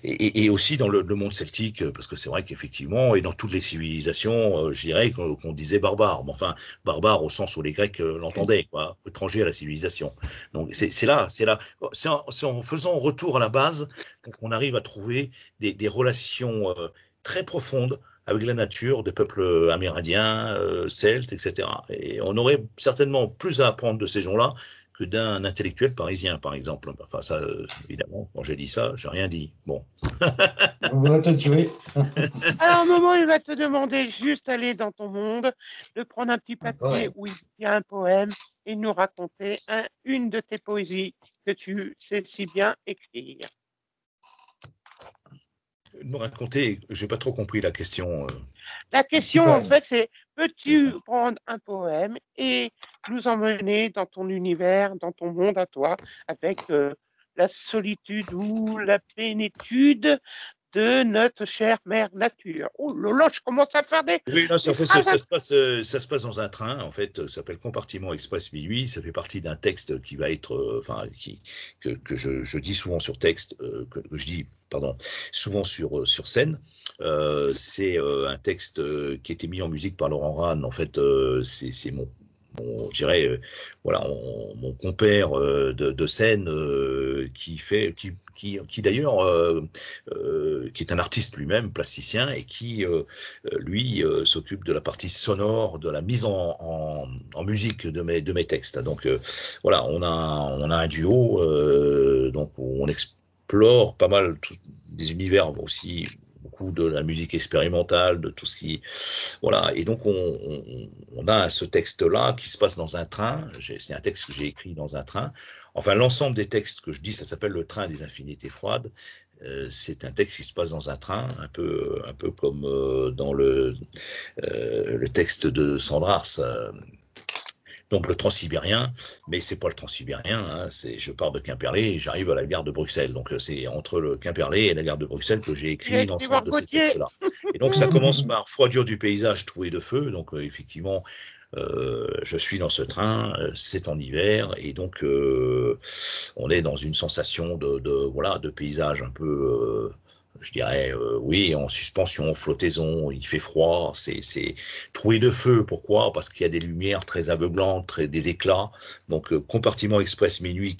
et aussi dans le monde celtique, parce que c'est vrai qu'effectivement, et dans toutes les civilisations, je dirais qu'on disait barbare, mais enfin, barbare au sens où les Grecs l'entendaient, quoi, étranger à la civilisation. Donc c'est en faisant retour à la base qu'on arrive à trouver des relations très profondes avec la nature des peuples amérindiens, celtes, etc. Et on aurait certainement plus à apprendre de ces gens-là que d'un intellectuel parisien, par exemple. Enfin, ça, évidemment, quand j'ai dit ça, j'ai rien dit. Bon. On va te tuer. Alors, au moment, il va te demander juste d'aller dans ton monde, de prendre un petit papier où il y a un poème et nous raconter une de tes poésies que tu sais si bien écrire. Me raconter, j'ai pas trop compris la question. La question, en fait, c'est peux-tu prendre un poème et nous emmener dans ton univers, dans ton monde à toi, avec la solitude ou la plénitude de notre chère mère nature. Oh là là, je commence à faire des... Oui, non, ça se passe dans un train, en fait, ça s'appelle Compartiment Express Minuit, ça fait partie d'un texte qui va être, que je dis souvent sur texte, que je dis, pardon, souvent sur scène. C'est un texte qui a été mis en musique par Laurent Rann, en fait, c'est je dirais, voilà, mon compère de scène qui d'ailleurs, qui est un artiste lui-même, plasticien, et qui, lui, s'occupe de la partie sonore, de la mise en musique de mes textes. Donc, voilà, on a un duo, donc on explore pas mal des univers aussi, beaucoup de la musique expérimentale, de tout ce qui... Voilà, et donc on a ce texte-là qui se passe dans un train, c'est un texte que j'ai écrit dans un train, enfin l'ensemble des textes que je dis, ça s'appelle Le train des infinités froides, c'est un texte qui se passe dans un train, un peu comme dans le texte de Sandras, donc le Transsibérien, mais c'est pas le Transsibérien, hein, je pars de Quimperlé et j'arrive à la gare de Bruxelles. Donc c'est entre le Quimperlé et la gare de Bruxelles que j'ai écrit l'ensemble de ces textes-là. Et donc ça commence par Froidure du paysage troué de feu. Donc effectivement, je suis dans ce train, c'est en hiver et donc on est dans une sensation de paysage un peu je dirais, oui, en suspension, en flottaison, il fait froid, c'est troué de feu. Pourquoi? Parce qu'il y a des lumières très aveuglantes, des éclats. Donc, compartiment express minuit,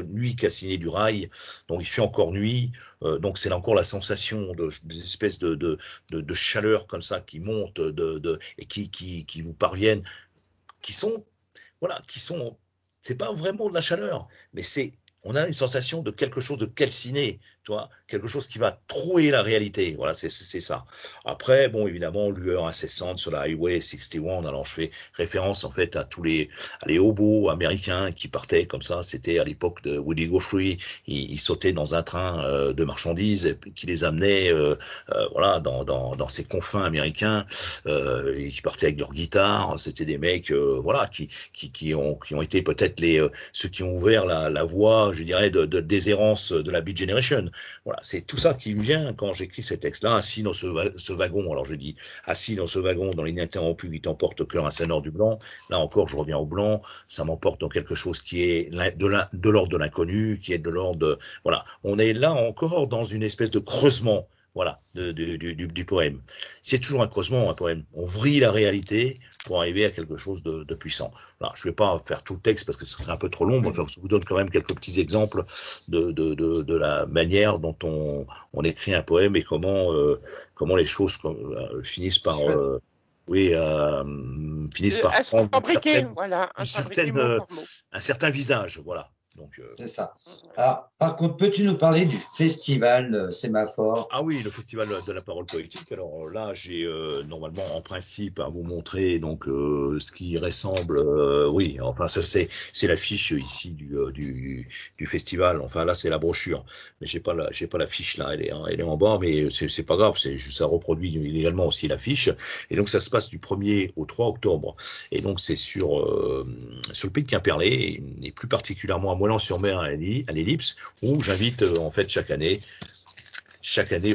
nuit calcinée du rail. Donc, il fait encore nuit. Donc, c'est encore la sensation des espèces de chaleur comme ça qui montent et qui vous parviennent, c'est pas vraiment de la chaleur, mais on a une sensation de quelque chose de calciné, tu vois, quelque chose qui va trouer la réalité. Voilà, c'est ça. Après, bon, évidemment, lueur incessante sur la Highway 61. Alors, je fais référence, en fait, à tous les hobos américains qui partaient comme ça. C'était à l'époque de Woody Guthrie. Ils sautaient dans un train de marchandises et qui les amenait, voilà, dans ces confins américains, et qui partaient avec leur guitare. C'était des mecs, voilà, qui ont été peut-être ceux qui ont ouvert la voie, je dirais, des errances de la Beat Generation. Voilà, c'est tout ça qui me vient quand j'écris ces textes-là, assis dans ce wagon. Alors je dis, assis dans ce wagon, dans l'ininterrompu qui t'emporte au cœur un seigneur du blanc. Là encore, je reviens au blanc. Ça m'emporte dans quelque chose qui est de l'ordre de l'inconnu, qui est de l'ordre de... Voilà, on est là encore dans une espèce de creusement. Voilà, du poème. C'est toujours un creusement, un poème. On vrille la réalité pour arriver à quelque chose de puissant. Alors, je ne vais pas faire tout le texte parce que ce serait un peu trop long, mais je vous donne quand même quelques petits exemples de la manière dont on écrit un poème et comment les choses finissent par... finissent par prendre un certain visage, voilà. C'est ça. Alors, par contre, peux-tu nous parler du festival Sémaphore? Ah oui, le festival de la parole poétique. Alors là, j'ai normalement, en principe, à vous montrer donc ce qui ressemble. Oui, enfin, ça c'est l'affiche ici du festival. Enfin là, c'est la brochure, mais j'ai pas la fiche là. Elle est en bas, mais c'est pas grave. Ça reproduit également aussi l'affiche. Et donc ça se passe du 1er au 3 octobre. Et donc c'est sur le pays de Quimperlé et plus particulièrement à Moëlan-sur-Mer à l'Ellipse, où j'invite en fait chaque année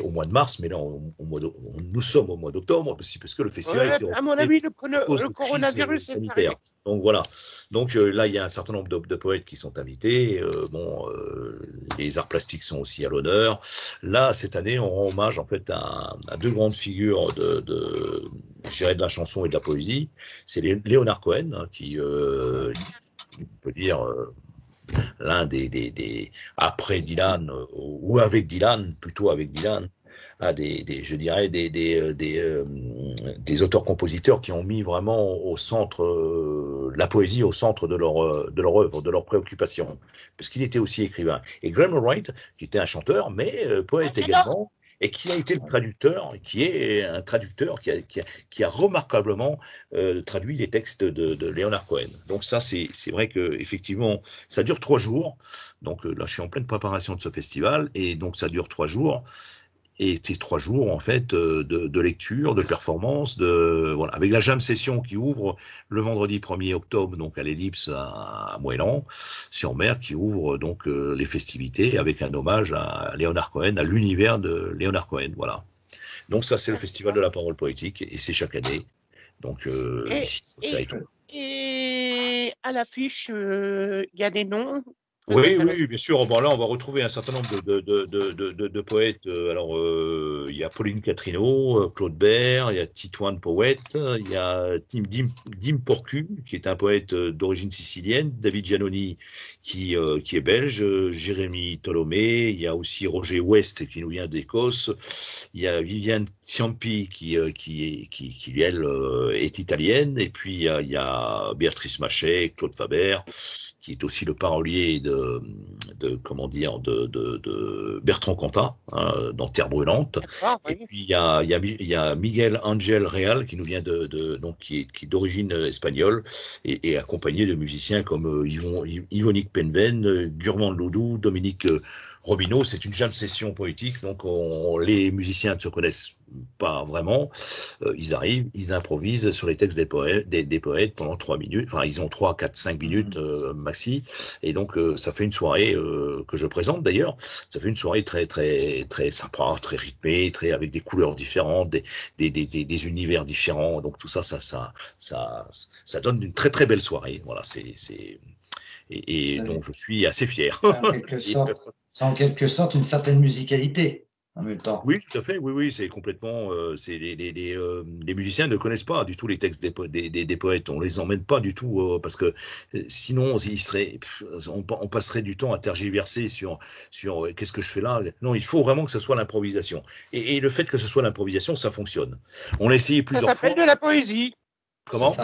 au mois de mars, mais là nous sommes au mois d'octobre parce que le festival est à mon avis le coronavirus sanitaire. Donc voilà. Donc là il y a un certain nombre de poètes qui sont invités. Les arts plastiques sont aussi à l'honneur. Là cette année on rend hommage en fait à deux grandes figures de la chanson et de la poésie. C'est Léonard Cohen qui on peut dire l'un des après Dylan ou avec Dylan, plutôt avec Dylan, je dirais des auteurs-compositeurs qui ont mis vraiment au centre la poésie au centre de leur œuvre, de leur préoccupation, parce qu'il était aussi écrivain. Et Graham Wright, qui était un chanteur, mais poète également, et qui a été le traducteur, qui est un traducteur qui a remarquablement traduit les textes de Léonard Cohen. Donc ça, c'est vrai que effectivement, ça dure 3 jours. Donc là, je suis en pleine préparation de ce festival, et donc ça dure 3 jours. Et c'est 3 jours en fait de lecture, de performance, voilà, avec la jam session qui ouvre le vendredi 1er octobre donc à l'Ellipse à Moëlan-sur-Mer, qui ouvre donc les festivités avec un hommage à Léonard Cohen, à l'univers de Léonard Cohen, voilà. Donc ça c'est le festival de la parole poétique et c'est chaque année. Donc ici sur le territoire. Et à l'affiche, il y a des noms. Oui, bien sûr. Bon, là, on va retrouver un certain nombre de poètes. Alors, il y a Pauline Catrineau, Claude Bert, il y a Titouan Poète, il y a Dim Porcu, qui est un poète d'origine sicilienne, David Giannoni, qui est belge, Jérémy Tolomé, il y a aussi Roger West, qui nous vient d'Écosse, il y a Viviane Ciampi, qui elle, est italienne, et puis il y a Béatrice Machet, Claude Faber, qui est aussi le parolier de Bertrand Cantat, dans Terre brûlante. Et puis il y a Miguel Angel Real qui nous vient donc qui est d'origine espagnole et accompagné de musiciens comme Yvonique Penven, Gurman Loudou, Dominique Robineau. C'est une jam session poétique, donc les musiciens ne se connaissent pas vraiment. Ils arrivent, ils improvisent sur les textes des poètes pendant 3 minutes. Enfin, ils ont 3, 4, 5 minutes maxi. Et donc, ça fait une soirée que je présente d'ailleurs. Ça fait une soirée très, très, très sympa, très rythmée, avec des couleurs différentes, des univers différents. Donc, tout ça donne une très, très belle soirée. Voilà, donc, je suis assez fier. C'est en quelque sorte une certaine musicalité en même temps. Oui, tout à fait. Oui, c'est complètement. Les musiciens ne connaissent pas du tout les textes des poètes. On les emmène pas du tout parce que sinon, on passerait du temps à tergiverser sur qu'est-ce que je fais là. Non, il faut vraiment que ce soit l'improvisation. Et le fait que ce soit l'improvisation, ça fonctionne. On l'a essayé plusieurs fois. Ça s'appelle de la poésie. Comment ?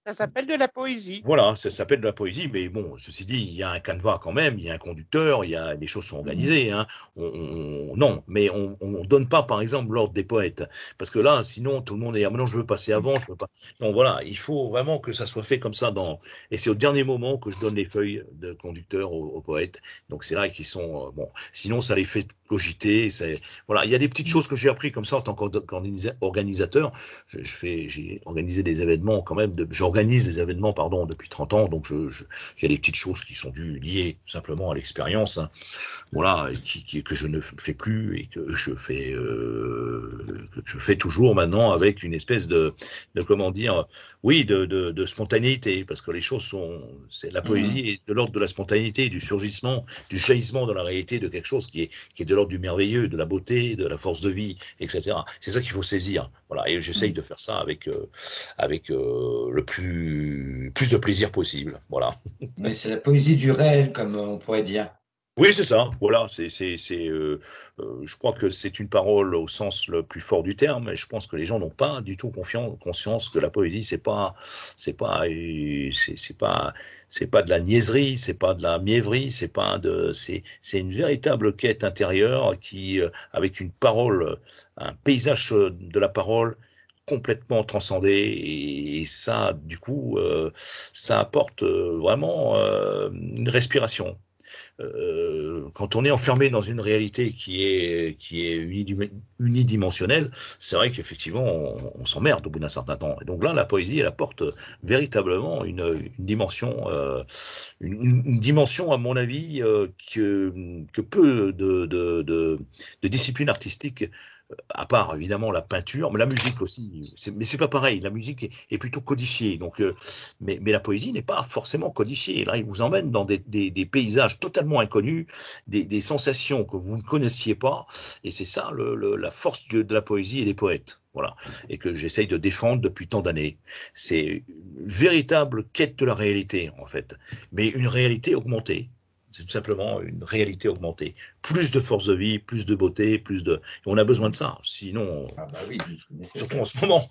Ça s'appelle de la poésie. Voilà, ça s'appelle de la poésie, mais bon, ceci dit, il y a un canevas quand même, il y a un conducteur, les choses sont organisées. Hein. Non, mais on donne pas, par exemple, l'ordre des poètes, parce que là, sinon, tout le monde est non, je veux passer avant, je veux pas. Non, voilà, il faut vraiment que ça soit fait comme ça. Et c'est au dernier moment que je donne les feuilles de conducteur aux poètes. Donc c'est là qu'ils sont bon. Sinon, ça les fait cogiter. Voilà, il y a des petites choses que j'ai appris comme ça en tant qu'organisateur. J'ai organisé des événements quand même. J'organise j'organise des événements, pardon, depuis 30 ans, donc j'ai des petites choses qui sont dues, liées simplement à l'expérience, hein, voilà, que je ne fais plus et que je fais toujours maintenant avec une espèce de comment dire, oui, de spontanéité, parce que les choses la poésie est de l'ordre de la spontanéité, du surgissement, du jaillissement dans la réalité de quelque chose qui est de l'ordre du merveilleux, de la beauté, de la force de vie, etc. C'est ça qu'il faut saisir, voilà, et j'essaye de faire ça avec le plus de plaisir possible, voilà. Mais c'est la poésie du réel, comme on pourrait dire. Oui, c'est ça. Voilà, je crois que c'est une parole au sens le plus fort du terme. Et je pense que les gens n'ont pas du tout conscience que la poésie, c'est pas de la niaiserie, c'est pas de la mièvrerie, c'est une véritable quête intérieure qui, avec une parole, un paysage de la parole complètement transcendé, et ça, du coup, ça apporte vraiment une respiration. Quand on est enfermé dans une réalité qui est unidimensionnelle, c'est vrai qu'effectivement on s'emmerde au bout d'un certain temps. Et donc là, la poésie, elle apporte véritablement une dimension, une dimension, à mon avis, que peu de disciplines artistiques, à part évidemment la peinture, mais la musique aussi. Mais c'est pas pareil. La musique est plutôt codifiée. Donc, mais la poésie n'est pas forcément codifiée. Là, il vous emmène dans des paysages totalement inconnus, des sensations que vous ne connaissiez pas. Et c'est ça la force de la poésie et des poètes. Voilà. Et que j'essaye de défendre depuis tant d'années. C'est une véritable quête de la réalité, en fait. Mais une réalité augmentée. C'est tout simplement une réalité augmentée. Plus de force de vie, plus de beauté, et on a besoin de ça. Sinon, oui, surtout en ce moment,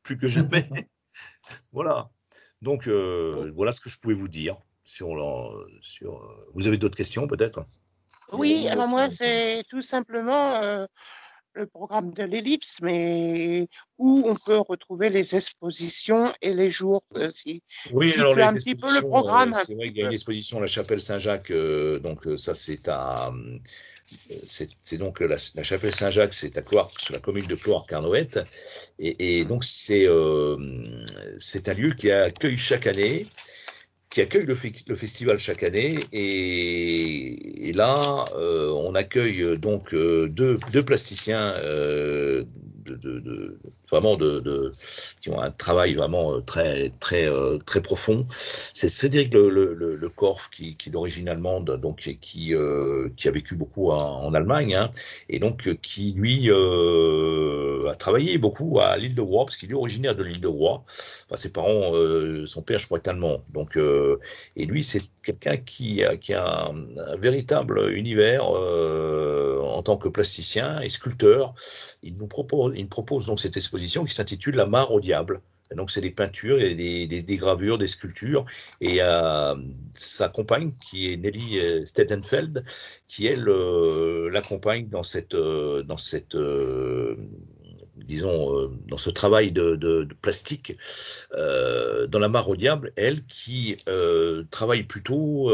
plus que jamais. Voilà. Donc, voilà ce que je pouvais vous dire Vous avez d'autres questions, peut-être? Oui, alors moi, c'est tout simplement le programme de l'Ellipse, mais où on peut retrouver les expositions et les jours aussi. Oui, alors un petit peu le programme. C'est vrai qu'il y a une exposition à la chapelle Saint-Jacques, donc ça c'est donc la chapelle Saint-Jacques, c'est à Cloarc, sur la commune de Cloarc-Carnoët, et donc c'est un lieu qui accueille chaque année, qui accueille le festival chaque année, et là on accueille donc deux plasticiens vraiment qui ont un travail vraiment très profond. C'est Cédric Le Corf qui est d'origine allemande, donc qui a vécu beaucoup en Allemagne, hein, et donc qui lui a travaillé beaucoup à l'île de Roi, parce qu'il est originaire de l'île de Roi. Enfin, ses parents, son père, je crois, est allemand. Donc, et lui, c'est quelqu'un qui a un véritable univers en tant que plasticien et sculpteur. Il propose donc cette exposition qui s'intitule La Mare au diable. Et donc, c'est des peintures et des gravures, des sculptures. Et sa compagne, qui est Nelly Stedenfeld, qui, elle, l'accompagne dans dans ce travail de plastique dans La Mare au diable, elle qui travaille plutôt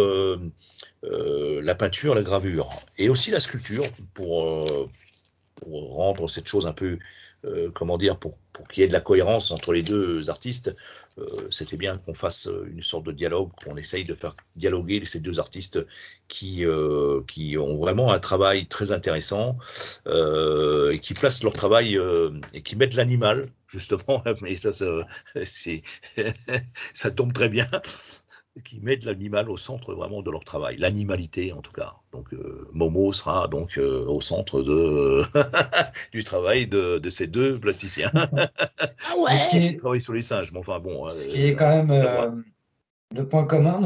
la peinture, la gravure, et aussi la sculpture, pour rendre cette chose un peu, comment dire, pour qu'il y ait de la cohérence entre les deux artistes. C'était bien qu'on fasse une sorte de dialogue, qu'on essaye de faire dialoguer ces deux artistes qui ont vraiment un travail très intéressant, et qui placent leur travail et qui mettent l'animal, justement, mais ça tombe très bien, qui mettent l'animal au centre vraiment de leur travail, l'animalité en tout cas. Donc Momo sera donc au centre du travail de ces deux plasticiens. Ah ouais. Qui travaillent sur les singes, mais enfin bon. Ce qui est quand même le point commun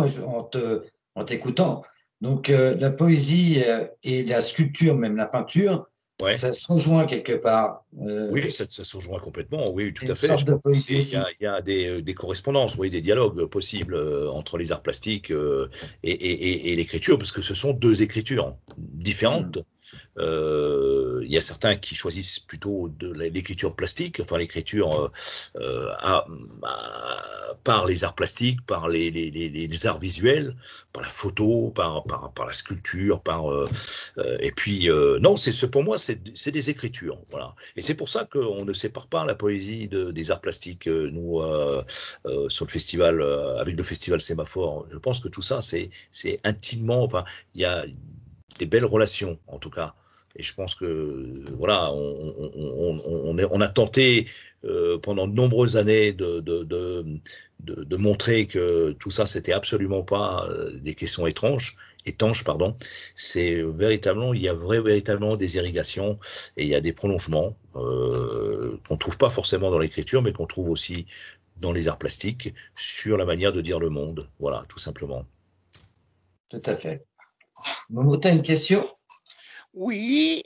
en t'écoutant. Donc la poésie et la sculpture, même la peinture, ouais, ça se rejoint quelque part. Oui, ça se rejoint complètement, oui, tout à fait. Sorte de poésie. Il y a des correspondances, oui, des dialogues possibles entre les arts plastiques et l'écriture, parce que ce sont deux écritures différentes, Il y a certains qui choisissent plutôt de l'écriture plastique, enfin l'écriture par les arts plastiques, par les arts visuels, par la photo, par la sculpture, et puis non, pour moi c'est des écritures, voilà. Et c'est pour ça qu'on ne sépare pas la poésie des arts plastiques. Nous, sur le festival, avec le festival Sémaphore, je pense que tout ça c'est intimement, enfin il y a des belles relations en tout cas. Et je pense que voilà, on a tenté pendant de nombreuses années de montrer que tout ça, c'était absolument pas des questions étanches, pardon. C'est véritablement, il y a véritablement des irrigations et il y a des prolongements qu'on trouve pas forcément dans l'écriture, mais qu'on trouve aussi dans les arts plastiques sur la manière de dire le monde. Voilà, tout simplement. Tout à fait. Momo, tu as une question? Oui,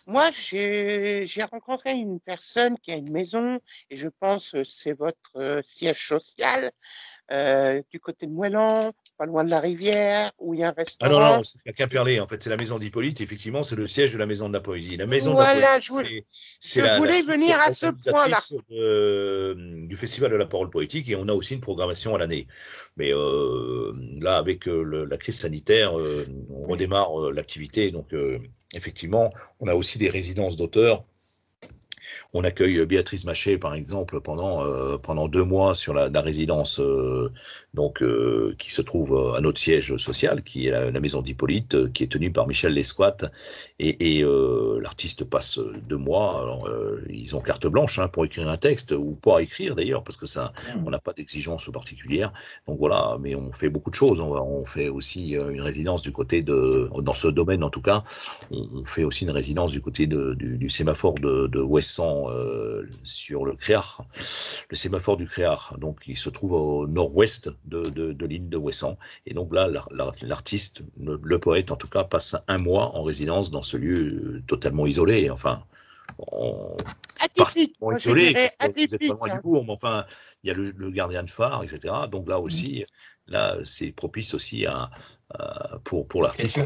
moi j'ai rencontré une personne qui a une maison et je pense que c'est votre siège social du côté de Moëlan, pas loin de la rivière, où il y a un restaurant. Ah non, c'est à Quimperlé, en fait, c'est la maison d'Hippolyte, effectivement, c'est le siège de la Maison de la Poésie. La Maison de la Poésie, c'est je voulais venir à ce point-là. Du Festival de la Parole Poétique, et on a aussi une programmation à l'année. Mais là, avec la crise sanitaire, on redémarre l'activité, donc effectivement, on a aussi des résidences d'auteurs. On accueille Béatrice Maché, par exemple, pendant 2 mois sur la résidence qui se trouve à notre siège social, qui est la maison d'Hippolyte, qui est tenue par Michel Lesquat. Et l'artiste passe 2 mois. Alors, ils ont carte blanche pour écrire un texte, ou pas écrire d'ailleurs, parce que ça, on n'a pas d'exigence particulière. Donc voilà, mais on fait beaucoup de choses. On fait aussi une résidence du côté dans ce domaine en tout cas, on fait aussi une résidence du côté du sémaphore de Ouessant, sur le Créar, le sémaphore du Créar, donc il se trouve au nord-ouest de l'île de Ouessant. Et donc là, l'artiste, le poète en tout cas, passe 1 mois en résidence dans ce lieu totalement isolé, enfin, atypique, isolé, parce que vous êtes pas loin du bourg, mais enfin, il y a le gardien de phare, etc. Donc là aussi, là, c'est propice aussi pour l'artiste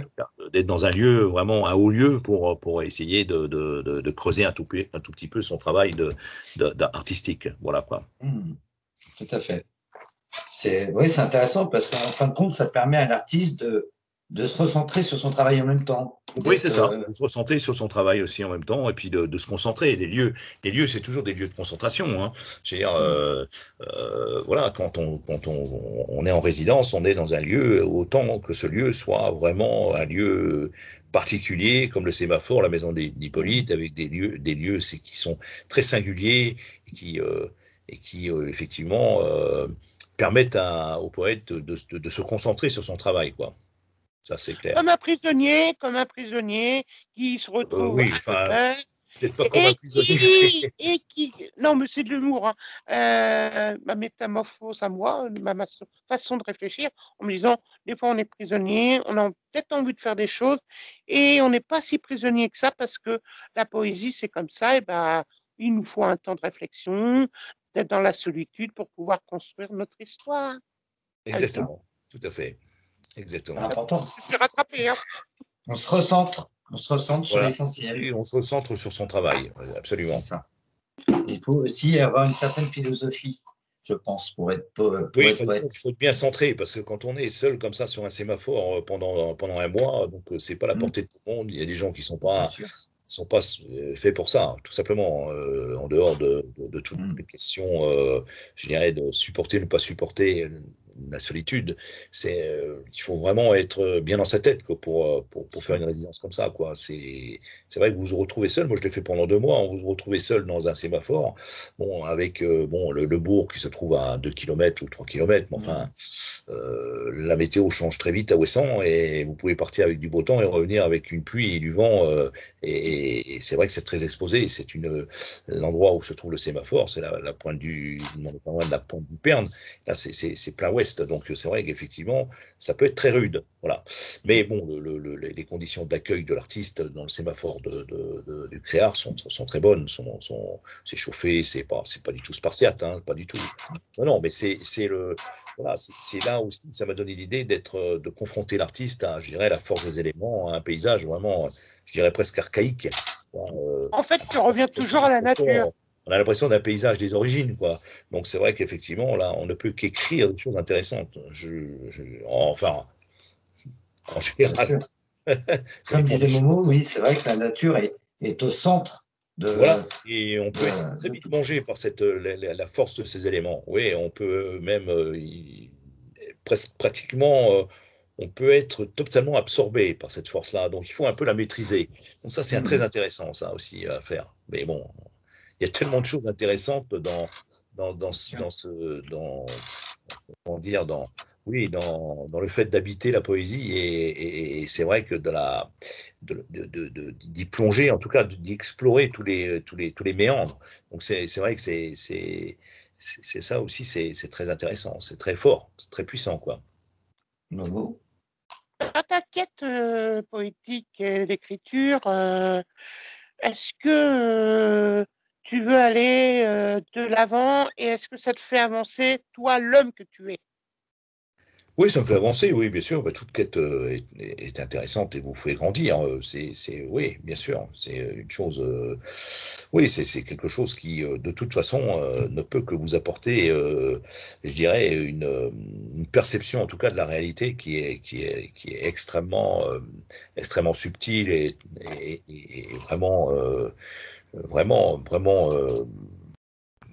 d'être dans un lieu, vraiment un haut lieu, pour essayer de creuser un tout petit peu son travail artistique. Voilà quoi. Tout à fait. Oui, c'est intéressant parce qu'en fin de compte, ça permet à l'artiste de se recentrer sur son travail en même temps. Oui, c'est ça, de se recentrer sur son travail aussi en même temps, et puis de se concentrer. Les lieux, c'est toujours des lieux de concentration. Hein. Je veux dire, voilà, quand on est en résidence, on est dans un lieu, autant que ce lieu soit vraiment un lieu particulier, comme le sémaphore, la maison d'Hippolyte, avec des lieux qui sont très singuliers, et qui effectivement permettent au poète de se concentrer sur son travail, quoi. Ça, c'est clair. Comme un prisonnier qui se retrouve peut-être pas comme un prisonnier. Non, mais c'est de l'humour. Ma métamorphose à moi, ma façon de réfléchir, en me disant, des fois on est prisonnier, on a peut-être envie de faire des choses, et on n'est pas si prisonnier que ça, parce que la poésie, c'est comme ça, et il nous faut un temps de réflexion, d'être dans la solitude pour pouvoir construire notre histoire. Exactement, tout à fait. Exactement. Important. Je suis rattrapé. On se recentre sur l'essentiel. On se recentre sur son travail, absolument. Ça. Il faut aussi avoir une certaine philosophie, je pense, pour être poète. Il faut être bien centré, parce que quand on est seul comme ça sur un sémaphore pendant 1 mois, donc c'est pas la portée de tout le monde. Il y a des gens qui sont pas faits pour ça, tout simplement, en dehors de toutes les questions, je dirais, de supporter, ne pas supporter la solitude. Il faut vraiment être bien dans sa tête, quoi, pour faire une résidence comme ça, quoi. C'est vrai que vous vous retrouvez seul. Moi, je l'ai fait pendant 2 mois. Vous vous retrouvez seul dans un sémaphore, avec le bourg qui se trouve à 2 km ou 3 km. Mais enfin, la météo change très vite à Ouessant, et vous pouvez partir avec du beau temps et revenir avec une pluie et du vent. Et c'est vrai que c'est très exposé. C'est l'endroit où se trouve le sémaphore, c'est la pointe de la pointe du Perne. Là, c'est plein ouest. geste. Donc c'est vrai qu'effectivement, ça peut être très rude. Voilà. Mais bon, les conditions d'accueil de l'artiste dans le sémaphore du Créart sont très bonnes. C'est chauffé, c'est pas du tout spartiate, hein, pas du tout. Non, non, mais voilà, c'est là aussi, ça m'a donné l'idée de confronter l'artiste à, je dirais, la force des éléments, à un paysage vraiment, je dirais presque archaïque. En fait, tu reviens toujours à la nature. On a l'impression d'un paysage des origines, quoi. Donc c'est vrai qu'effectivement, là, on ne peut qu'écrire des choses intéressantes. Enfin, en général. Comme disait Momo, oui, c'est vrai que la nature est au centre de. Voilà, et on peut être très vite mangé par la force de ces éléments. Oui, on peut même pratiquement, on peut être totalement absorbé par cette force-là. Donc il faut un peu la maîtriser. Donc ça, c'est très intéressant, ça aussi à faire. Mais bon, il y a tellement de choses intéressantes comment dire, oui, dans le fait d'habiter la poésie, et c'est vrai que d'y plonger, en tout cas d'y explorer tous les méandres. Donc c'est vrai que c'est ça aussi, c'est très intéressant, c'est très fort, c'est très puissant, quoi. Momo. Dans ta quête poétique et d'écriture, est-ce que tu veux aller de l'avant et est-ce que ça te fait avancer, toi, l'homme que tu es? Oui, ça me fait avancer, oui, bien sûr. Bah, toute quête est intéressante et vous fait grandir. Oui, bien sûr. C'est une chose. Oui, c'est quelque chose qui, de toute façon, ne peut que vous apporter, je dirais, une perception, en tout cas, de la réalité qui est extrêmement subtile et vraiment,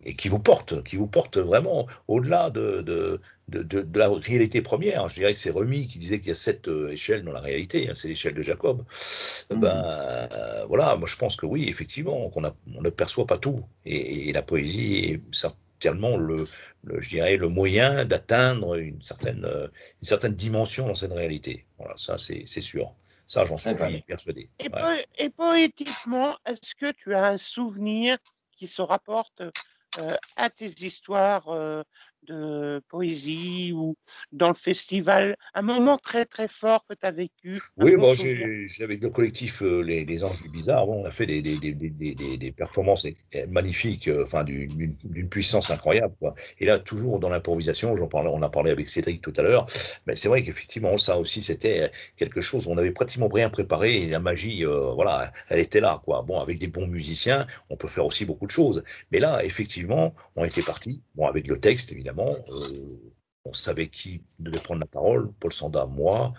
et qui vous porte vraiment au-delà de la réalité première. Je dirais que c'est Rumi qui disait qu'il y a 7 échelles dans la réalité, hein, c'est l'échelle de Jacob. Voilà, moi je pense que oui, effectivement, on ne perçoit pas tout. Et la poésie est certainement je dirais, le moyen d'atteindre une certaine dimension dans cette réalité. Voilà, ça c'est sûr. Ça, j'en suis persuadé. Et poétiquement, est-ce que tu as un souvenir qui se rapporte à tes histoires de poésie ou dans le festival, un moment très très fort que tu as vécu? Oui, bon, avec le collectif les Anges du Bizarre, bon, on a fait des performances magnifiques, enfin d'une puissance incroyable, quoi. Et là, toujours dans l'improvisation, on a parlé avec Cédric tout à l'heure, mais c'est vrai qu'effectivement, ça aussi, c'était quelque chose, on avait pratiquement rien préparé et la magie, voilà, elle était là, quoi. Bon, avec des bons musiciens, on peut faire aussi beaucoup de choses. Mais là, effectivement, on était parti, bon, avec le texte, évidemment, on savait qui devait prendre la parole, Paul Sanda, moi.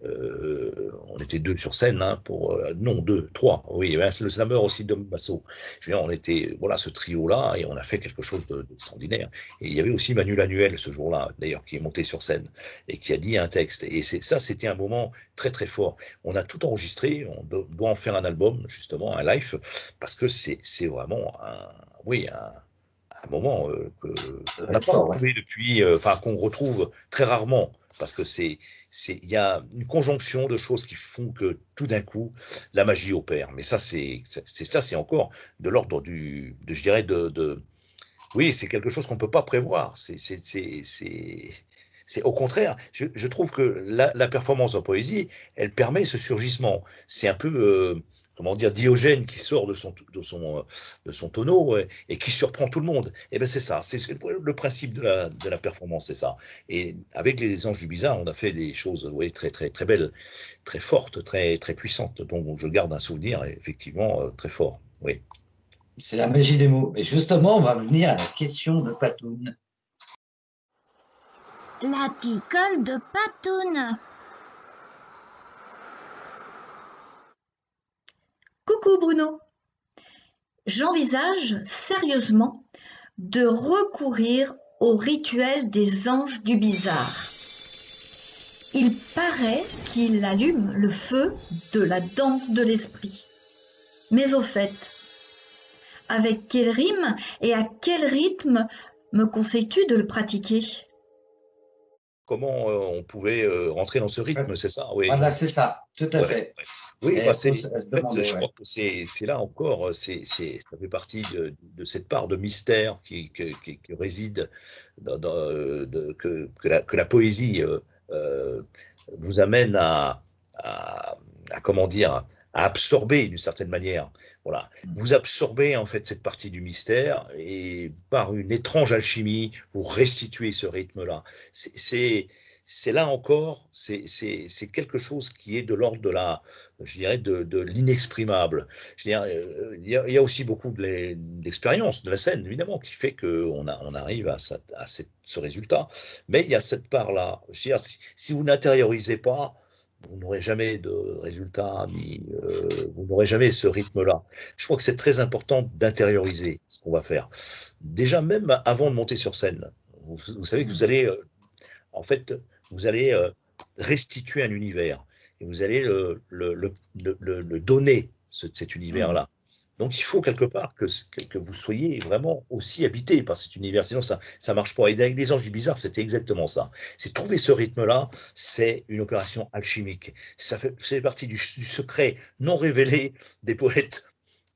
On était 2 sur scène, hein, non, 2, 3. Oui, il y avait le slammer aussi de Basso. Je veux dire, on était, voilà, ce trio-là, et on a fait quelque chose d'extraordinaire. Et il y avait aussi Manu Lanuel ce jour-là, d'ailleurs, qui est monté sur scène et qui a dit un texte. Et ça, c'était un moment très, très fort. On a tout enregistré, on doit en faire un album, justement, un live, parce que c'est vraiment un moment qu'on n'a pas retrouvé depuis, enfin qu'on retrouve très rarement, parce que il y a une conjonction de choses qui font que tout d'un coup la magie opère. Mais ça, c'est encore de l'ordre je dirais oui, c'est quelque chose qu'on peut pas prévoir. C'est au contraire, je trouve que la performance en poésie, elle permet ce surgissement. C'est un peu, comment dire, Diogène qui sort de son tonneau et qui surprend tout le monde. Et ben c'est ça, c'est le principe de la performance, c'est ça. Et avec les Anges du Bizarre, on a fait des choses, ouais, très très très belles, très fortes, très très puissantes, dont je garde un souvenir effectivement très fort. Oui. C'est la magie des mots. Et justement, on va venir à la question de Patoun. La picole de Patoun. Coucou Bruno. J'envisage sérieusement de recourir au rituel des Anges du Bizarre. Il paraît qu'il allume le feu de la danse de l'esprit. Mais au fait, avec quelle rime et à quel rythme me conseilles-tu de le pratiquer ? comment on pouvait rentrer dans ce rythme, c'est ça? Oui. Voilà, c'est ça, tout à fait. Oui, Et bah, je ouais. crois que c'est là encore, ça fait partie de cette part de mystère qui réside que la poésie vous amène à comment dire, à absorber d'une certaine manière. Voilà. Vous absorbez en fait cette partie du mystère et par une étrange alchimie, vous restituez ce rythme-là. C'est là encore, c'est quelque chose qui est de l'ordre de je dirais, de l'inexprimable. Je veux dire, il y a aussi beaucoup d'expérience de la scène, évidemment, qui fait qu'on on arrive à ce résultat. Mais il y a cette part-là. Je veux dire, si vous n'intériorisez pas, vous n'aurez jamais de résultat, vous n'aurez jamais ce rythme-là. Je crois que c'est très important d'intérioriser ce qu'on va faire. Déjà, même avant de monter sur scène, vous savez que vous allez, en fait, vous allez restituer un univers et vous allez le donner, cet univers-là. Donc, il faut quelque part que vous soyez vraiment aussi habité par cet univers, sinon ça ne marche pas. Et avec les Anges du Bizarre, c'était exactement ça. C'est trouver ce rythme-là, c'est une opération alchimique. Ça fait partie du secret non révélé des poètes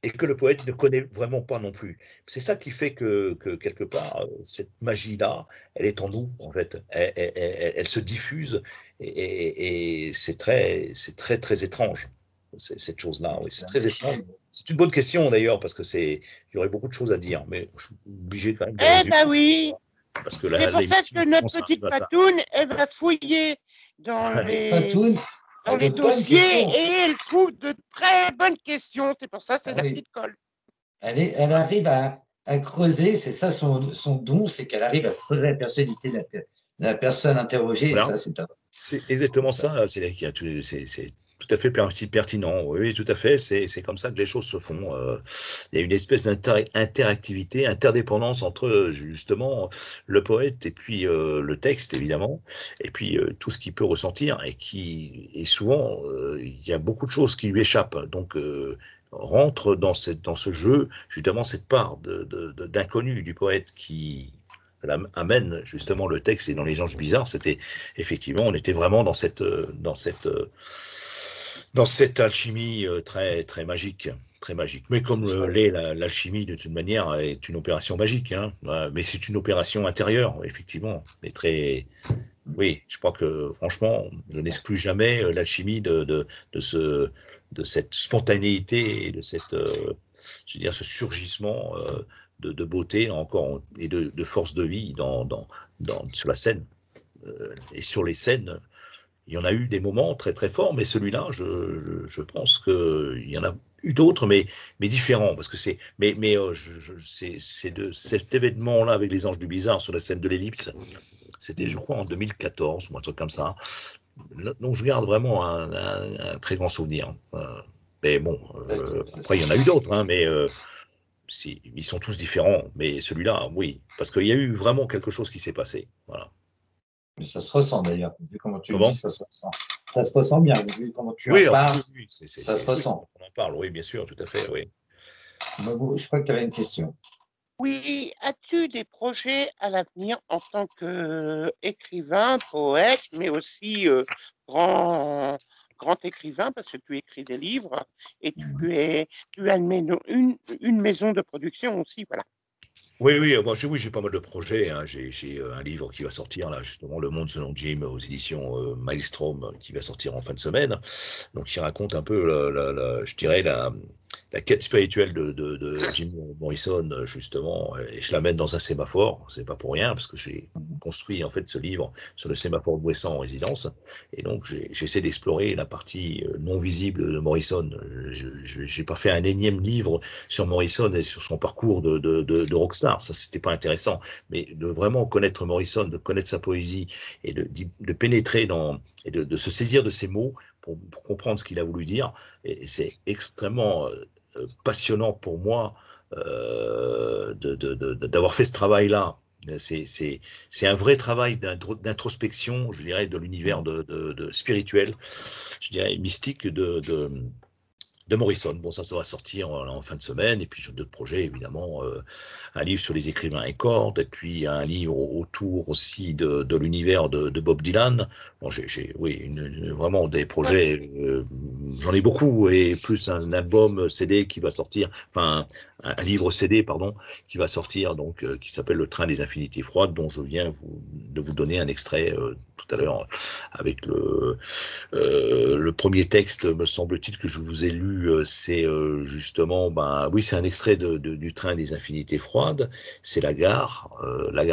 et que le poète ne connaît vraiment pas non plus. C'est ça qui fait que quelque part, cette magie-là, elle est en nous, en fait. Elle se diffuse et c'est très, très étrange, cette chose-là. Oui, c'est très étrange. C'est une bonne question, d'ailleurs, parce que il y aurait beaucoup de choses à dire, mais je suis obligé quand même de résumer. Eh ben oui! Parce que c'est pour ça que notre petite Patoune, elle va fouiller dans les dossiers et elle trouve de très bonnes questions. C'est pour ça, c'est la petite colle. Elle arrive à creuser, c'est ça son don, c'est qu'elle arrive à creuser la personnalité de la personne interrogée. Voilà. Et ça, c'est top. C'est exactement ça. C'est tout à fait pertinent. Oui, tout à fait. C'est comme ça que les choses se font. Il y a une espèce d'interactivité, interdépendance entre justement le poète et puis le texte, évidemment, et puis tout ce qu'il peut ressentir et souvent il y a beaucoup de choses qui lui échappent. Donc rentre dans ce jeu justement cette part d'inconnu du poète qui amène justement le texte. Et dans Les Anges Bizarres, c'était effectivement, on était vraiment dans cette alchimie très très magique, très magique. Mais comme l'alchimie de toute manière est une opération magique, hein, mais c'est une opération intérieure, effectivement, mais très. Oui, je crois que franchement, je n'exclus jamais l'alchimie de cette spontanéité et de je veux dire, ce surgissement de beauté encore et de force de vie sur la scène. Et sur les scènes, il y en a eu des moments très très forts, mais celui-là, je pense qu'il y en a eu d'autres, mais différents, parce que c'est de cet événement-là avec les Anges du Bizarre sur la scène de l'Ellipse. C'était, je crois, en 2014 ou un truc comme ça. Donc, je garde vraiment un très grand souvenir. Mais bon, après, il y en a eu d'autres, hein, mais ils sont tous différents. Mais celui-là, oui, parce qu'il y a eu vraiment quelque chose qui s'est passé. Voilà. Mais ça se ressent d'ailleurs. Vu comment tu dis, ça se ressent. Ça se ressent bien. Vu comment tu en parles, ça se ressent. On en parle, oui, bien sûr, tout à fait, oui. Je crois que tu avais une question. Oui, as-tu des projets à l'avenir en tant qu'écrivain, poète, mais aussi grand écrivain, parce que tu écris des livres et tu as une maison de production aussi, voilà. Oui, moi, j'ai pas mal de projets. Hein. J'ai un livre qui va sortir, là, justement, Le Monde selon Jim, aux éditions Maelstrom, qui va sortir en fin de semaine. Donc, qui raconte un peu, je dirais, la quête spirituelle de Jim Morrison, justement. Et je l'amène dans un sémaphore. C'est pas pour rien, parce que j'ai construit, en fait, ce livre sur le sémaphore de Ouessant en résidence. Et donc, j'essaie d'explorer la partie non visible de Morrison. J'ai pas fait un énième livre sur Morrison et sur son parcours de rockstar. Ça, c'était pas intéressant, mais de vraiment connaître Morrison, de connaître sa poésie et de pénétrer et de se saisir de ses mots pour comprendre ce qu'il a voulu dire. Et c'est extrêmement passionnant pour moi d'avoir fait ce travail-là. C'est un vrai travail d'introspection, je dirais, de l'univers spirituel, je dirais mystique de Morrison. Bon, ça va sortir en fin de semaine. Et puis, j'ai d'autres projets, évidemment. Un livre sur les écrivains et cordes. Et puis, un livre autour aussi de l'univers de Bob Dylan. Bon, oui, vraiment des projets. J'en ai beaucoup. Et plus un album CD qui va sortir. Enfin, un livre CD, pardon, qui va sortir, donc, qui s'appelle Le Train des Infinités Froides, dont je viens de vous donner un extrait tout à l'heure, avec le premier texte, me semble-t-il, que je vous ai lu, c'est justement, oui, c'est un extrait du Train des Infinités Froides, c'est la gare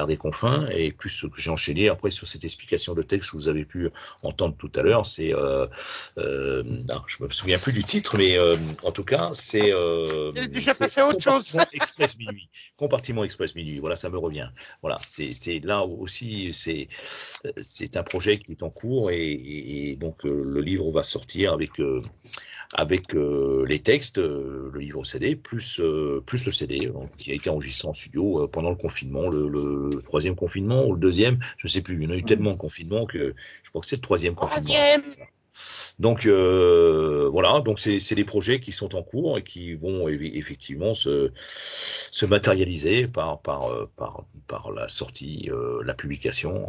des confins, et plus ce que j'ai enchaîné après sur cette explication de texte que vous avez pu entendre tout à l'heure, c'est, je me souviens plus du titre, mais en tout cas, c'est déjà passé à autre chose. Compartiment Express Minuit, voilà, ça me revient. Voilà, c'est là aussi, c'est un projet qui est en cours, et donc le livre va sortir avec les textes, le livre CD, plus le CD, donc, qui a été enregistré en studio pendant le confinement, le troisième confinement ou le deuxième, je sais plus. Il y en a eu tellement de confinements que je crois que c'est le troisième confinement. Donc voilà, donc c'est des projets qui sont en cours et qui vont effectivement se matérialiser par la sortie, la publication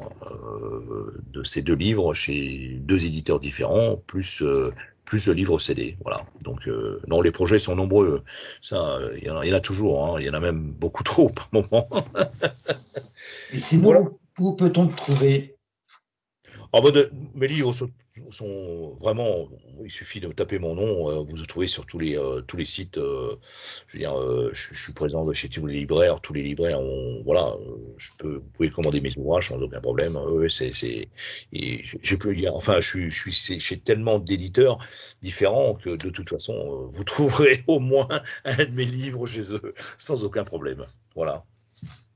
de ces deux livres chez deux éditeurs différents, plus le livre CD. Voilà. Donc non, les projets sont nombreux. Ça, il y en a toujours. Hein. Il y en a même beaucoup trop par moment. Et sinon, voilà. Où peut-on te trouver? Mes livres sont vraiment, il suffit de taper mon nom, vous trouvez sur tous les sites. Je veux dire, je suis présent chez tous les libraires. Tous les libraires voilà, vous pouvez commander mes ouvrages sans aucun problème. J'ai pu dire, enfin, je suis chez tellement d'éditeurs différents que de toute façon, vous trouverez au moins un de mes livres chez eux sans aucun problème. Voilà.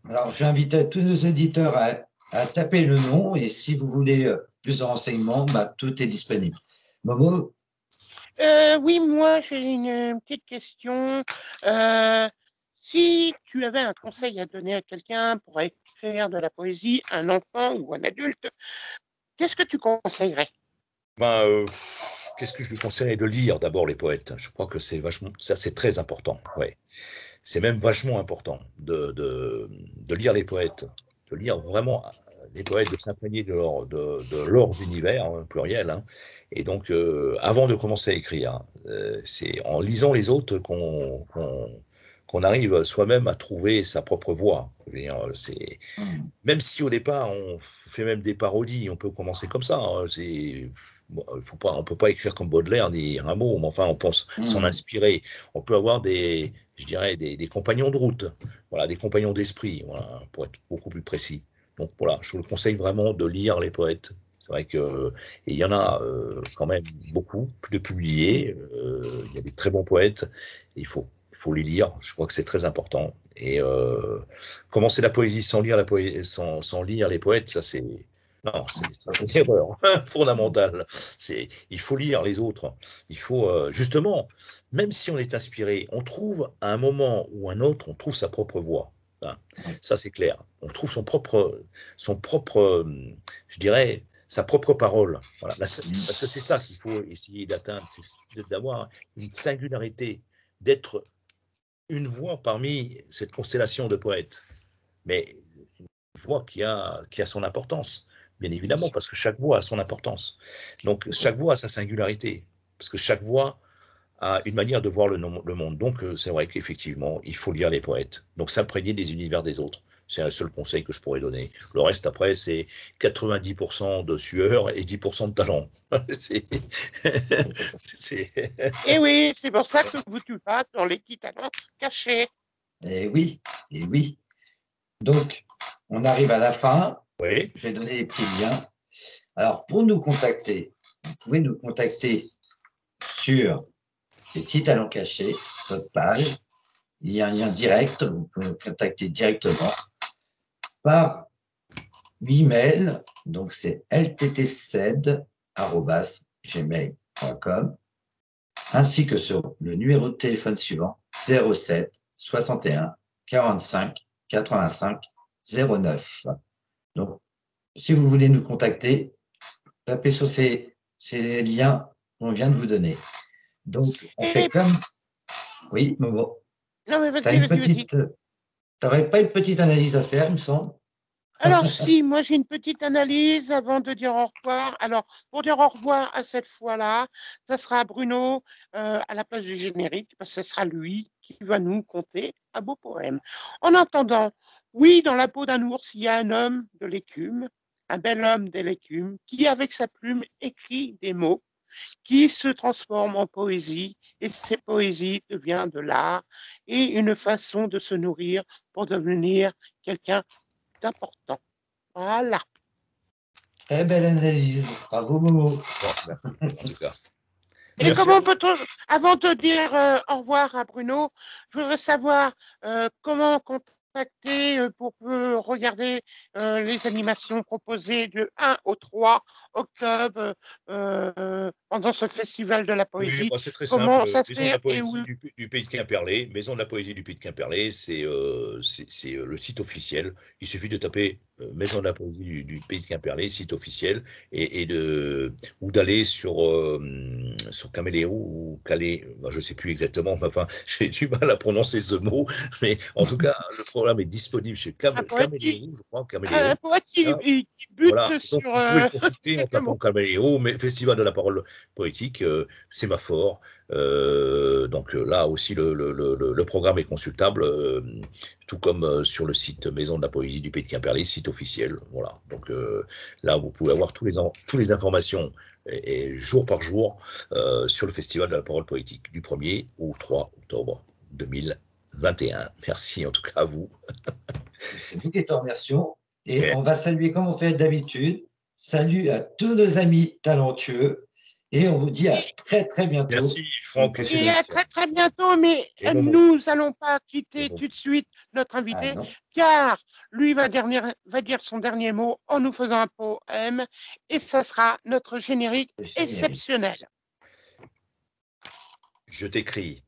Alors, j'invite tous nos éditeurs à taper le nom, et si vous voulez plus de renseignements, tout est disponible. Momo? Oui, moi, j'ai une petite question. Si tu avais un conseil à donner à quelqu'un pour écrire de la poésie, un enfant ou un adulte, qu'est-ce que tu conseillerais? Qu'est-ce que je lui conseillerais? De lire d'abord les poètes. Je crois que c'est très important. Ouais. C'est même vachement important de lire les poètes, de lire vraiment les poètes, de s'imprégner de leurs univers, hein, pluriel. Hein. Et donc, avant de commencer à écrire, c'est en lisant les autres qu'on arrive soi-même à trouver sa propre voix. Même si au départ, on fait même des parodies, on peut commencer comme ça. Hein, on peut pas écrire comme Baudelaire ni Rimbaud, mais enfin, on pense s'en inspirer. On peut avoir des compagnons de route, voilà, des compagnons d'esprit, voilà, pour être beaucoup plus précis. Donc voilà, je vous conseille vraiment de lire les poètes. C'est vrai que il y en a quand même beaucoup de publiés. Il y a des très bons poètes. Il faut les lire. Je crois que c'est très important. Et commencer la poésie sans lire sans lire les poètes, ça c'est une erreur fondamentale. Il faut lire les autres. Il faut justement, même si on est inspiré, on trouve à un moment ou un autre, on trouve sa propre voix. Hein. Ça c'est clair. On trouve son propre, je dirais, sa propre parole. Voilà. Parce que c'est ça qu'il faut essayer d'atteindre, c'est d'avoir une singularité, d'être une voix parmi cette constellation de poètes, mais une voix qui a son importance, bien évidemment, parce que chaque voix a son importance. Donc, chaque voix a sa singularité, parce que chaque voix a une manière de voir le monde. Donc, c'est vrai qu'effectivement, il faut lire les poètes. Donc, s'imprégner des univers des autres. C'est un seul conseil que je pourrais donner. Le reste, après, c'est 90% de sueur et 10% de talent. Et oui, c'est pour ça que tu vas dans les petits talents cachés. Et oui. Donc, on arrive à la fin. Oui. Je vais donner les petits liens. Alors, pour nous contacter, vous pouvez nous contacter sur les petits talents cachés, notre page. Il y a un lien direct, vous pouvez nous contacter directement par email, donc c'est lttced@gmail.com, ainsi que sur le numéro de téléphone suivant 07 61 45 85 09. Donc, si vous voulez nous contacter, tapez sur ces liens qu'on vient de vous donner. Donc, on fait comme... Oui, Momo. Non, mais vas-y. T'aurais pas une petite analyse à faire, il me semble? Alors si, moi j'ai une petite analyse avant de dire au revoir. Alors, pour dire au revoir à cette fois-là, ça sera Bruno à la place du générique, parce que ce sera lui qui va nous conter un beau poème. En entendant, oui, dans la peau d'un ours, il y a un homme de l'écume, un bel homme de l'écume, qui avec sa plume écrit des mots, qui se transforment en poésie, et ces poésies deviennent de l'art et une façon de se nourrir pour devenir quelqu'un d'important. Voilà. Très belle analyse. Bravo, Momo. Bon, merci, en tout cas. Et Merci. comment peut-on, avant de dire au revoir à Bruno, je voudrais savoir comment contacter pour regarder les animations proposées du 1 au 3 octobre pendant ce festival de la poésie. Oui, bah, c'est très Comment simple. ça se Maison de la fait et poésie où? du Pays de Quimperlé. Maison de la poésie du Pays de Quimperlé, c'est le site officiel. Il suffit de taper Maison de la poésie du Pays de Quimperlé, site officiel, ou d'aller sur Caméléo ou Calais. Bah, je ne sais plus exactement, mais enfin, j'ai du mal à prononcer ce mot. Mais en tout cas, le programme est disponible chez Caméléo, je crois, Caméléo. Un poète qui bute Voilà. sur... Donc, vous pouvez le consulter en tapant Caméléo, mais Festival de la parole poétique, Sémaphore. Donc là aussi, le programme est consultable, tout comme sur le site Maison de la Poésie du Pays de Quimperlé, site officiel. Voilà. Donc là, vous pouvez avoir toutes les informations et jour par jour sur le Festival de la parole poétique du 1er au 3 octobre 2021. Merci en tout cas à vous. C'est nous qui te remercions. Et on va saluer comme on fait d'habitude. Salut à tous nos amis talentueux. Et on vous dit à très très bientôt. Merci Franck. Et à très très bientôt, mais nous n'allons pas quitter tout de suite notre invité, car lui va dire son dernier mot en nous faisant un poème, et ça sera notre générique exceptionnel. Je t'écris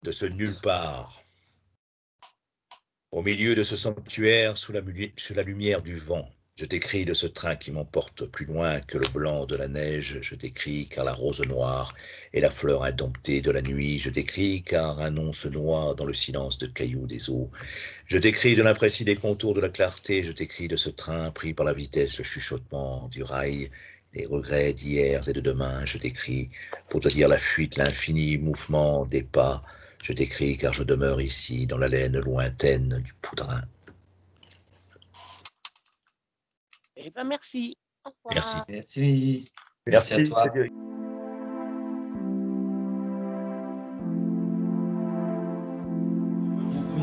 de ce nulle part, au milieu de ce sanctuaire, sous la lumière du vent. Je t'écris de ce train qui m'emporte plus loin que le blanc de la neige. Je t'écris car la rose noire est la fleur indomptée de la nuit. Je t'écris car un nom se noie dans le silence de cailloux des eaux. Je t'écris de l'imprécis des contours de la clarté. Je t'écris de ce train pris par la vitesse, le chuchotement du rail, les regrets d'hier et de demain. Je t'écris pour te dire la fuite, l'infini mouvement des pas. Je t'écris car je demeure ici dans l'haleine lointaine du poudrin. Eh bien, merci. Au revoir. Merci. Merci. Merci à toi. Une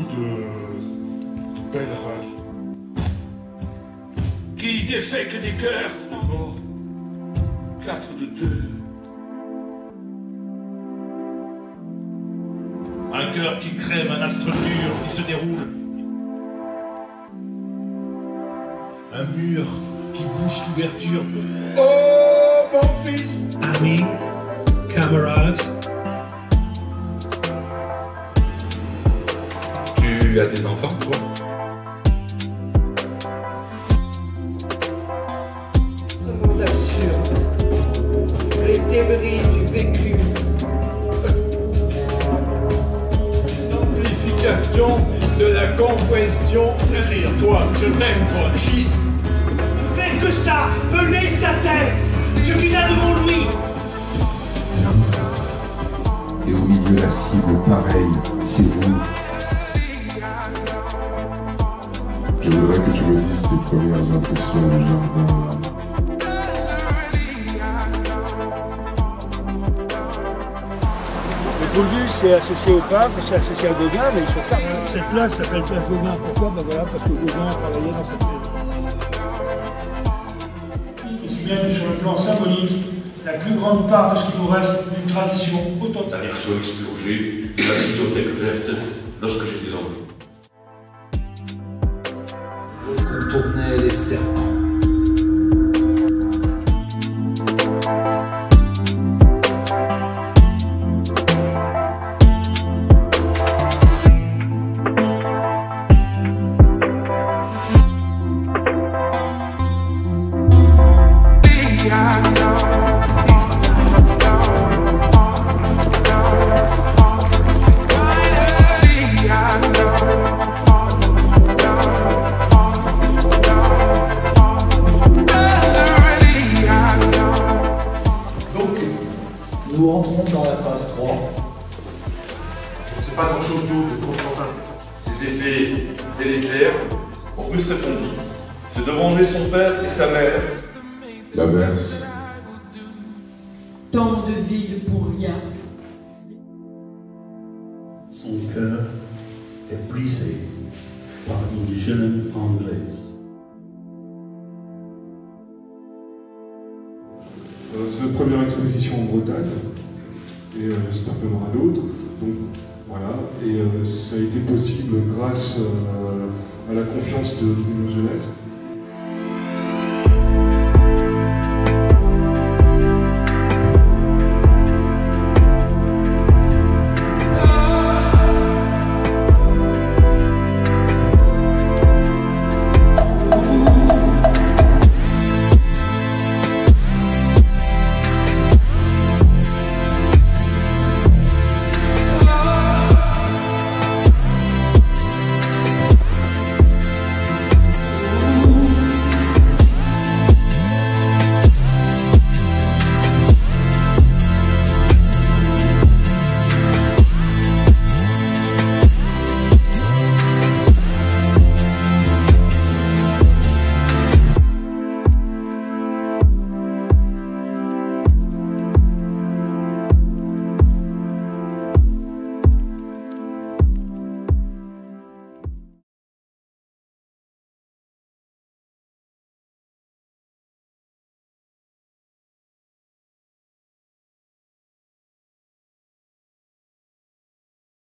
de pèlerins qui dessèquent des cœurs morts, 4 de 2. Un cœur qui crève, un astre dur qui se déroule. Un mur qui bouche l'ouverture. Oh, mon fils! Amis, camarades. Tu as des enfants, toi? Ce monde absurde, les débris du vécu. L'amplification de la compréhension. Rire, toi, je m'aime, Grouchy. Ne fait que ça, peler sa tête, ce qu'il a devant lui. Et au milieu la cible, pareil, c'est vous. Je voudrais que tu me dises tes premières impressions du jardin. Le Boulbus, c'est associé au peintre, c'est associé à Gauguin, mais ils sont quatre. Cette place s'appelle place Gauguin. Pourquoi? Ben voilà, parce que Gauguin a travaillé dans cette maison. Aussi bien que sur le plan symbolique, la plus grande part de ce qui nous reste d'une tradition autochtone. La version expurgée de la bibliothèque verte lorsque j'étais enfant. On tournait les serpents. dans la phase 3. C'est pas grand-chose d'autre pour Constantin. Ses effets délétères. Auguste répondit, c'est de venger son père et sa mère. L'averse. Tant de vide pour rien. Son cœur est brisé par une jeune Anglaise. C'est notre première exposition en Bretagne, et j'espère qu'il y en aura d'autres. Donc voilà, et ça a été possible grâce à la confiance de Bruno Jeunesse.